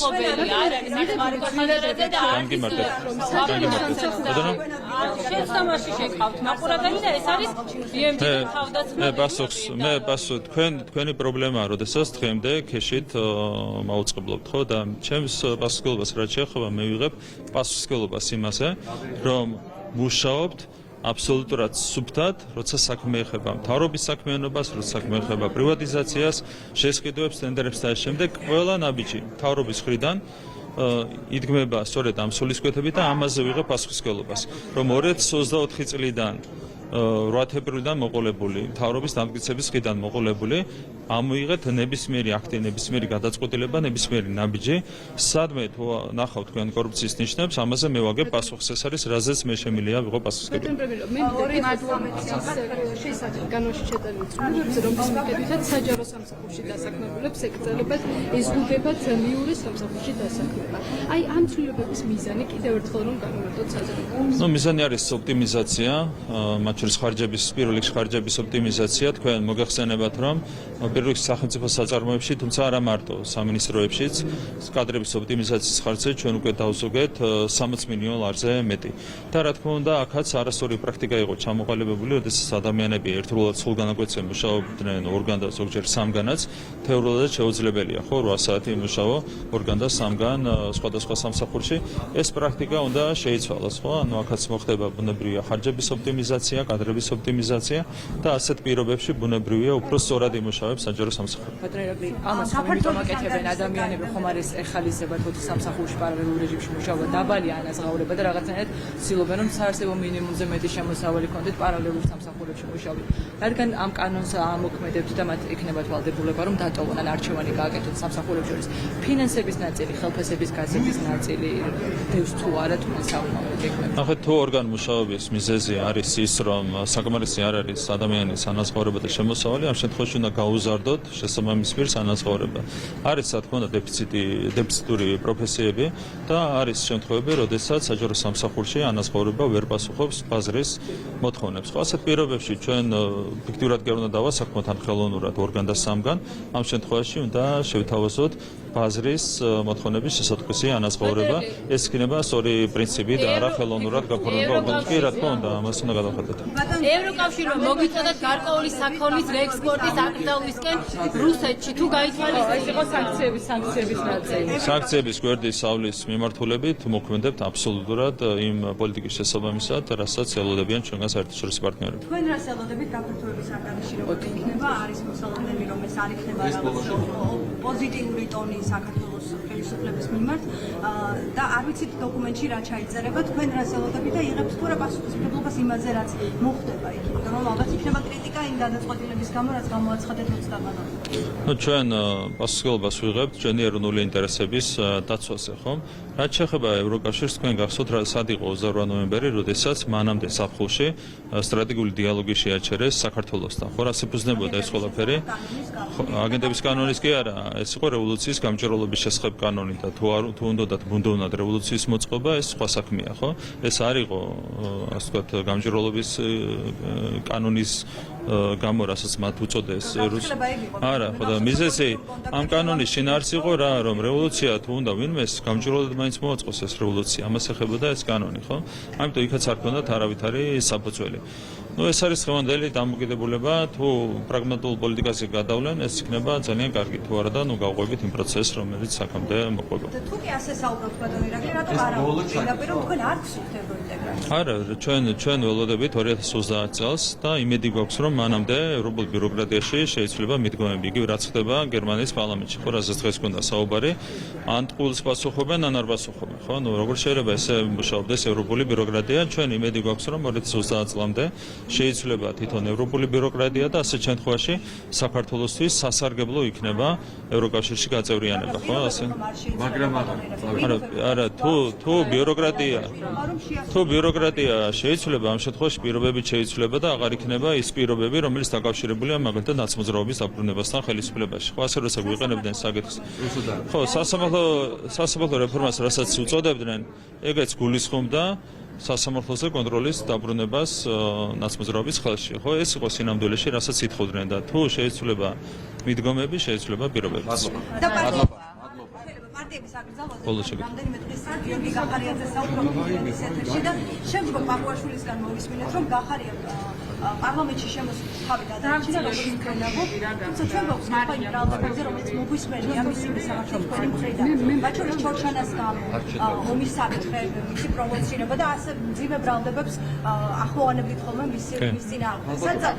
მე პასუხს თქვენი პრობლემაა, როდესაც დღემდე ქეშით მაუწყებლობთ, ხო და ჩემს პასუხისმგებლობას რაც შეეხება მე ვიღებ პასუხისმგებლობას იმაზე, რომ მუშაობთ აბსოლუტურად სუფთად, როცა საქმე ეხება მთავრობის საქმიანობას, როცა საქმე ეხება პრივატიზაციას, შესყიდვებს, ტენდერებს და ამ შემდეგ ყველა ნაბიჯი მთავრობის მხრიდან იდგმება სწორედ ამ სულისკვეთებით და ამაზე ვიღებ პასუხისმგებლობას, რომ 2024 წლიდან 8 თებერვლიდან მოყოლებული, მთავრობის დამტკიცების ხიდან მოყოლებული, ამოიღეთ ნებისმიერი აქტი, ნებისმიერი გადაწყვეტილება, ნებისმიერი ნაბიჯი, სადმე თუ ნახავთ თქვენ კორუფციის ნიშნებს, ამაზე მე ვაგებ პასუხს. ეს არის რაზეც მე შემიძლია ვიყო პასუხისმგებელი. განვაში შეტანილი ცნობებს, რომლის მიხედვითაც საჯარო სამსახურში დასაქმებულებს ეკრძალებათ ეზღუდებათ ლიური სამსახურში დასაქმება. აი ამ ცვლილებების მიზანი კიდევ ერთხელ რომ განვარტოთ საზრდოობს. მიზანი არის ოპტიმიზაცია, მათ შორის ხარჯების, პირველ რიგში ხარჯების ოპტიმიზაცია. თქვენ მოგეხსენებათ, რომ პირველ რიგში სახელმწიფო საწარმოებში, თუმცა არა მარტო სამინისტროებშიც, კადრების ოპტიმიზაციის ხარჯზე ჩვენ უკვე დავზოგეთ 60 მილიონ ლარზე მეტი. და რა თქმა უნდა, აქაც არასწორი პრაქტიკა იყო ჩამოყალიბებული, როდესაც ადამიანები ერთდროულად სულ განაკვეთზე მუშაობდნენ ორგან და ზოგჯერ სამგანაც, თეორიულად შეუძლებელია, ხო, 8 საათი იმუშაო ორგან და სამგან სხვადასხვა სამსახურში. ეს პრაქტიკა უნდა შეიცვალოს, ხო? ანუ აქაც მოხდება ბუნებრივია ხარჯების ოპტიმიზაცია, კადრების ოპტიმიზაცია და ასეთ პირობებში ბუნებრივია უფრო სწორად იმუშავებს საჯარო სამსახური. პატრონები, ამას მომიტომაკეთებენ ადამიანები, ხომ არის ეხალისება თუ სამსახურში პარალელურ რეჟიმში მუშაობა დაბალი ანაზღაურება და რაღაცნაირად ცდილობენ რომ საარსებო მინიმუმზე მეტი შემოსავალი კონდეთ პარალელურ სამსახურებში მუშაობენ. რადგან ამ კანონს ამოქმედებთ და მათ იქნება ვალდებულება რომ დატოვონ ან არჩევანი გააკეთონ სამსახურებს შორის ფინანსების ნაწილი, ხელფასების გაზრდის ნაწილი დევს თუ არა თუ საკმაოდ იქნება. ნახეთ, თუ ორგან მუშაობის მიზეზი არის ის, რომ საკმარისი არ არის ადამიანის ანაზღაურება და შემოსავალი, ამ შემთხვევაში უნდა გაუზარდოთ შესაბამის პირს ანაზღაურება. არის რა თქმა უნდა დეფიციტური პროფესიები და არის შემთხვევები, როდესაც საჯარო სამსახურში ანაზღაურება ვერ პასუხობს ბაზრის მოთხოვნებს. ხო, ასეთ პირობებში ჩვენ ფიქტიურად კი არ უნდა დავასაქმოთ ან ხელოვნურად ორგან და სამგან, ამ შემთხვევაში უნდა შევთავაზოთ ბაზრის მოთხოვნების შესატყვისი ანაზღაურება. ეს იქნება სწორი პრინციპი და არა ხელოვნურად გაფორმება. კი, რა თქმა უნდა, ამას უნდა გადავხედოთ. ევროკავშირმა მოგიწოდათ გარკვეული საქონლის რეექსპორტის აკრძალვისკენ რუსეთში თუ გაითვალისწინებთ. ეს იყო სანქციების ნაწილი. სანქციების გვერდის ავლის მიმართულებით მოქმედებთ აბსოლუტურად იმ პოლიტიკის შესაბამისად, რასაც ელოდებიან ჩვენგან საერთაშორისო პარტნიორები. თქვენ რას ელოდებით გაფართოების საგანში როგორ იქნება? არის მოსალოდნელი რომ ეს არ იქნება პოზიტიური ტონი საქართველოს ხელისუფლების მიმართ და არ ვიცით დოკუმენტში რა ჩაიწერება, თქვენ რას ელოდებით და იღებთ თუ რა პასუხისმგებლობას იმაზე რაც მოხდება იქ, იმიტომ რომ ალბათ იქნება კრიტიკა იმ გადაწყვეტილების გამო, რაც გამოაცხადეთ 20 მარტს. ჩვენ პასუხისმგებლობას ვიღებთ ჩვენი ეროვნული ინტერესების დაცვაზე, ხომ? რაც შეეხება ევროკავშირს, თქვენ გახსოვთ, სად იყო 28 ნოემბერი, როდესაც მანამდე ზაფხულში სტრატეგიული დიალოგი შეაჩერეს საქართველოსთან. ხო, რას ეფუძნებოდა ეს ყველაფერი? აგენტების კანონის კი არა, ეს იყო რევოლუციის გამჭვირვალობის შესახებ კანონი და თუ უნდათ ბუნდოვნად რევოლუციის მოწყობა, ეს სხვა საქმეა, ხო? ეს არ იყო, ასე ვთქვათ, გამჭვირვალობის კანონის გამო, რასაც მათ უწოდეს არა, ხო და მიზეზი ამ კანონის შინაარსი იყო რა, რომ რევოლუცია თუ უნდა ვინმეს გამჭვირვალედ მაინც მოაწყოს ეს რევოლუცია, ამას ეხებოდა ეს კანონი, ხო? ამიტომ იქაც არ ქონდათ არავითარი საფუძველი. ეს არის ხელმძღვანელი დამოკიდებულება, თუ პრაგმატულ პოლიტიკაზე გადავლენ, ეს იქნება ძალიან კარგი, თუ არა და გავყვებით იმ პროცესს, რომელიც აქამდე მოყვება. თუ კი ასე საუბრობთ ბატონო ირაკლი, რატომ არ ამბობთ, რომ თქვენ არ გსურთ ევროინტეგრაცია? არა, ჩვენ ველოდებით 2030 წელს და იმედი გვაქვს, რომ მანამდე ევროპულ ბიუროკრატიაში შეიცვლება მიდგომები, იგივე რაც ხდება გერმანიის პარლამენტში, ხო, რასაც დღეს გქონდა საუბარი, ან ტყუილს პასუხობენ, ან არ პასუხობენ, ხო? ნუ როგორ შეიძლება ესე მუშაობდეს ევროპული ბიუროკრატია? ჩვენ იმედი გვაქვს, რომ 2030 წლამდე შეიცვლება თვითონ ევროპული ბიუროკრატია და ასეთ შემთხვევაში საქართველოსთვის სასარგებლო იქნება ევროკავშირში გაწევრიანება, ხო, ასე? მაგრამ არა, თუ ბიუროკრატია შეიცვლება, ამ შემთხვევაში პირობები შეიცვლება და აღარ იქნება ის პირობები, რომელიც დაკავშირებულია მაგალითად ნაცმოძრაობის დაბრუნებასთან ხელისუფლებაში. ხო, ასე როცა გვიყენებდნენ საკითხს. ხო, სასამართლო რეფორმას რასაც უწოდებდნენ, ეგეც გულისხმობდა სასამართლოზე კონტროლის დაბრუნებას ნაცმოძრაობის ხელში. ხო, ეს იყო სინამდვილეში, რასაც ითხოვდნენ და თუ შეიცვლება მიდგომები, შეიცვლება პირობებიც. პარტიების აკრძალვაზე რამდენიმე დღესა გიორგი გახარიაძე საუბრობდა ეთერში და შემდგომ პაპუაშვილისგან მოვისმინეთ, რომ გახარია პარლამენტში შემოსული თავი გადაიჭირა როგორც მქონაგო, თუმცა ჩვენ გვაქვს კითხვები ბრალდებებზე, რომელიც მოგვისმენია მისი მისამართი თქვენი მხრიდან. მათ შორის ჩორჩანას გამო, ომის საკითხი, მისი პროვოცირება და ასე მძიმე ბრალდებებს ახლოვანებით ხოლმე მის წინააღმდეგ. სადაც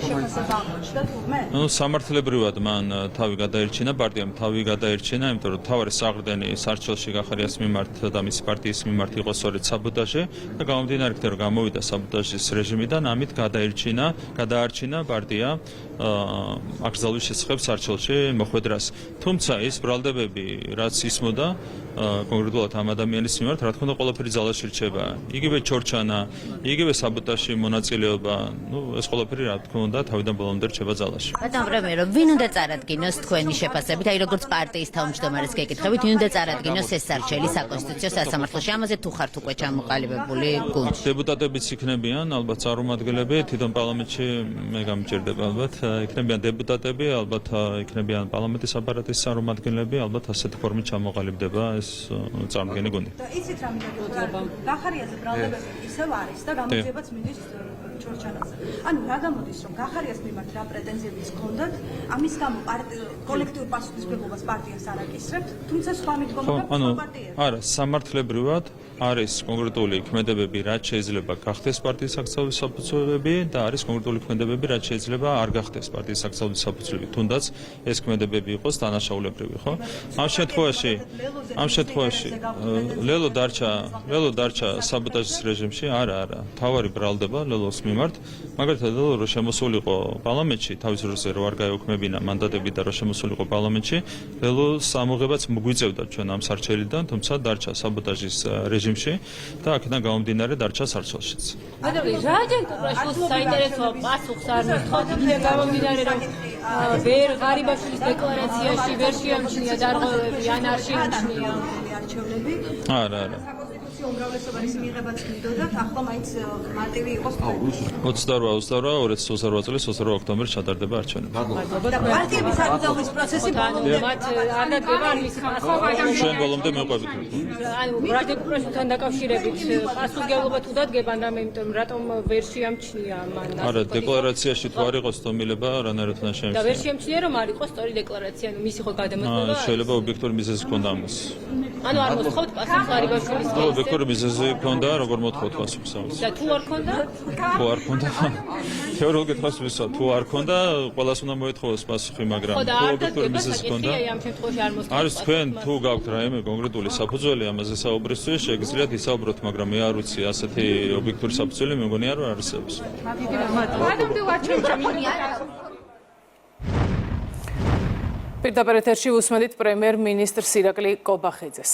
შეფასება აღმოჩნდა თურმე? სამართლებრივად მან თავი გადაერჩინა, პარტიამ თავი გადაერჩინა, იმიტომ რომ თავარი საყრდენი სარჩელში გახარიას მიმართ და მისი პარტიის მიმართ იყო სწორედ საბოტაჟი და გამომდინარე იქიდან რომ გამოვიდა საბოტაჟის რეჟიმიდან, ამით გადაარჩინა პარტია აკრძალვის შესახებ სარჩელში მოხვედრას. თუმცა ის ბრალდებები, რაც ისმოდა კონკრეტულად ამ ადამიანის მიმართ, რა თქმა უნდა, ყველაფერი ძალაში რჩება. იგივე ჩორჩანა, იგივე საბოტაჟში მონაწილეობა, ეს ყველაფერი რა თქმა უნდა, თავიდან ბოლომდე რჩება ძალაში. ბატონ პრემიერო, ვინ უნდა წარადგინოს თქვენი შეფასებით, აი როგორც პარტიის თავმჯდომარეს გეკითხებით, ვინ უნდა წარადგინოს ეს სარჩელი საკონსტიტუციო სასამართლოში? ამაზე თუ ხართ უკვე ჩამოყალიბებული გუნდში? დეპუტატებიც იქნებიან, ალბათ წარმომადგენლები, თვითონ პარლამენტში მე გამიჭირდება ალბათ, იქნებიან დეპუტატები, ალბათ იქნებიან პარლამენტის აპარატის წარმომადგენლები, ალბათ ასეთი ფორმით ჩამოყალიბდება ეს წარმოგენი გუნდი. და იცით რა მინდა გახარიაზე ბრალდებები ისევ არის და გამოძიებაც მინდის ჩორჩანაზე. ანუ რა გამოდის რომ გახარიას მიმართ რა პრეტენზიებიც ჰქონდათ, ამის გამო კოლექტიურ პასუხისმგებლობას პარტიას არ აკისრებთ, თუმცა სხვა მიდგომები პარტიებს. არა, სამართლებრივად არის კონკრეტული ქმედებები, რაც შეიძლება გახდეს პარტიის აკრძალვის საფუძველები და არის კონკრეტული ქმედებები, რაც შეიძლება არ გახდეს პარტიის აკრძალვის საფუძვლები, თუნდაც ეს ქმედებები იყოს დანაშაულებრივი, ხო? ამ შემთხვევაში ლელო დარჩა საბოტაჟის რეჟიმში, არა, თავარი ბრალდება ლელოს მიმართ, მაგალითად ლელო რო შემოსულიყო პარლამენტში, თავის დროზე რო არ გაეუქმებინა მანდატები და რო შემოსულიყო პარლამენტში, ლელოს ამოღებაც მოგვიწევდა ჩვენ ამ სარჩელიდან, თუმცა დარჩა საბოტაჟის რეჟიმში და აქედან გამომდინარე დარჩა სარჩელშიც. ბატონო, რაჯენ კუპრაშვილს საინტერესო პასუხს არ მithქვათ, იქიდან გამომდინარე რომ ვერ ღარიბაშვილის დეკლარაციაში ვერ შეამჩნია დარღვევები ან არ შეამჩნია არჩევნები. არა. უმრავლესობის მიღებაც გიდოდათ, ახლა მაინც მარტივი იყოს თქვენ. 28 წლის 28 ოქტომბერს ჩატარდება არჩევნები. პარტიების აკრძალვის პროცესი ბოლომდე მათ არ დადგება არ მისი პასუხი. ჩვენ ბოლომდე მივყვებით. ანუ რაჯენ კუპრაშვილთან დაკავშირებით პასუხისმგებლობა თუ დადგება რამე, იმიტომ რატომ ვერ შეამჩნია მან. არა, დეკლარაციაში თუ არ იყოს სტომილება, რანაირად უნდა შეამჩნია. და ვერ შეამჩნია რომ არ იყოს სწორი დეკლარაცია, ანუ მისი ხო გადამოწმება. შეიძლება ობიექტური მიზეზი ჰქონდა ამას. ანუ არ მოთხოვთ პასუხს ღარიბაშვილის ობიექტური მიზეზი ჰქონდა, როგორ მოთხოვთ პასუხს ამას. და თუ არ ქონდა? თუ არ ქონდა. თეორიულად კითხავს ვისა, თუ არ ქონდა, ყველას უნდა მოეთხოვოს პასუხი, მაგრამ თუ ობიექტური მიზეზი ჰქონდა. ამ შემთხვევაში არ მოსთხოვთ. არის თქვენ თუ გაქვთ რაიმე კონკრეტული საფუძველი ამაზე საუბრისთვის, შეგიძლიათ ისაუბროთ, მაგრამ მე არ ვიცი ასეთი ობიექტური საფუძველი მე მგონია რომ არსებობს. პირდაპირ ეთერში უსმენთ პრემიერ-მინისტრ ირაკლი კობახიძეს.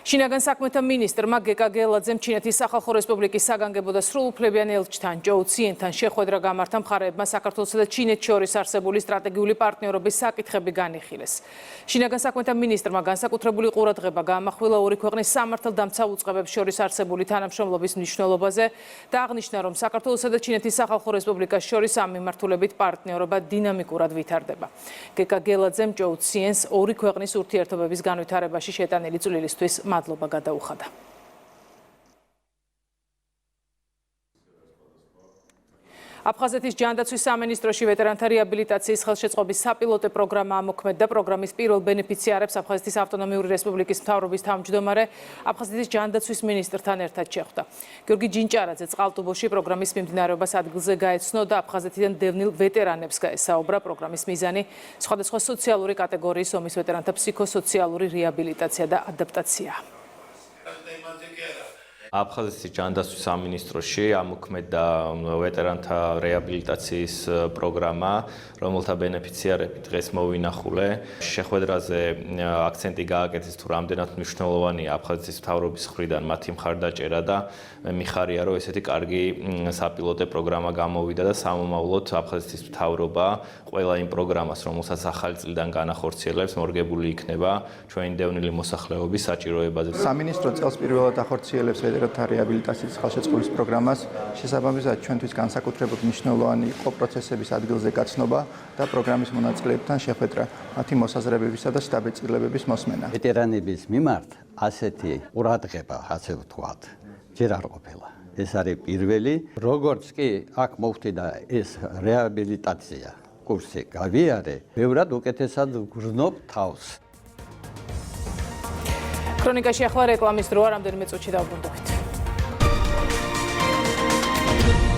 შინაგან საქმეთა მინისტრმა გეკა გელაძემ ჩინეთის სახალხო რესპუბლიკის საგანგებო და სრულუფლებიან ელჩთან ჯოუ ციენთან შეხვედრა გამართა მხარეებმა საქართველოსა და ჩინეთს შორის არსებული სტრატეგიული პარტნიორობის საკითხები განიხილეს. შინაგან საქმეთა მინისტრმა განსაკუთრებული ყურადღება გაამახვილა ორი ქვეყნის სამართალდამცავ უწყებებს შორის არსებული თანამშრომლობის მნიშვნელობაზე და აღნიშნა, რომ საქართველოსა და ჩინეთის სახალხო რესპუბლიკას შორის ამ მიმართულებით პარტნიორობა დინამიკურად ვითარდება. გეკა გელაძემ ჯოუ ციენს ორი ქვეყნის ურთიერთობების განვითარებაში შეტანილი წვლილისთვის მადლობა გადაუხადა. აფხაზეთის ჯანდაცვის სამინისტროში ვეტერანთა რეაბილიტაციის ხელშეწყობის საპილოტო პროგრამა ამოქმედდა. პროგრამის პირველ ბენეფიციარებს აფხაზეთის ავტონომიური რესპუბლიკის მთავრობის თავმჯდომარე აფხაზეთის ჯანდაცვის მინისტრთან ერთად შეხვდა. გიორგი ჯინჭარაძე წყალტუბოში პროგრამის მიმდინარეობას ადგილზე გაეცნო და აფხაზეთიდან დევნილ ვეტერანებს გაესაუბრა. პროგრამის მიზანი სხვადასხვა სოციალური კატეგორიის ომის ვეტერანთა ფსიქოსოციალური რეაბილიტაცია და ადაპტაციაა. აფხაზეთის ჯანდაცვის სამინისტროში ამოქმედდა ვეტერანთა რეაბილიტაციის პროგრამა, რომელთა ბენეფიციარები დღეს მოვინახულე. შეხვედრაზე აქცენტი გააკეთეს თუ რამდენად მნიშვნელოვანია აფხაზეთის მთავრობის მხრიდან მათი მხარდაჭერა და მიხარია, რომ ესეთი კარგი საპილოტო პროგრამა გამოვიდა და სამომავლოდ აფხაზეთის მთავრობა ყველა იმ პროგრამას, რომელსაც ახალი წლიდან განახორციელებს, მორგებული იქნება ჩვენი დევნილი მოსახლეობის საჭიროებაზე. სამინისტრო წელს პირველად ახორციელებს ვეტერანთა რეაბილიტაციის ხელშეწყობის პროგრამას. შესაბამისად, ჩვენთვის განსაკუთრებით მნიშვნელოვანი იყო პროცესების ადგილზე გაცნობა და პროგრამის მონაწილეებთან შეხვედრა, მათი მოსაზრებებისა და შთაბეჭდილებების მოსმენა. ვეტერანების მიმართ ასეთი ყურადღება, ასე ვთქვათ, ჯერ არ ყოფილა. ეს არის პირველი. როგორც კი აქ მოვხდი და ეს რეაბილიტაცია კურსი გავიარე, ბევრად უკეთესად ვგრძნობ თავს. ქრონიკაში ახლა რეკლამის დროა, რამდენიმე წუთში დავბრუნდებით.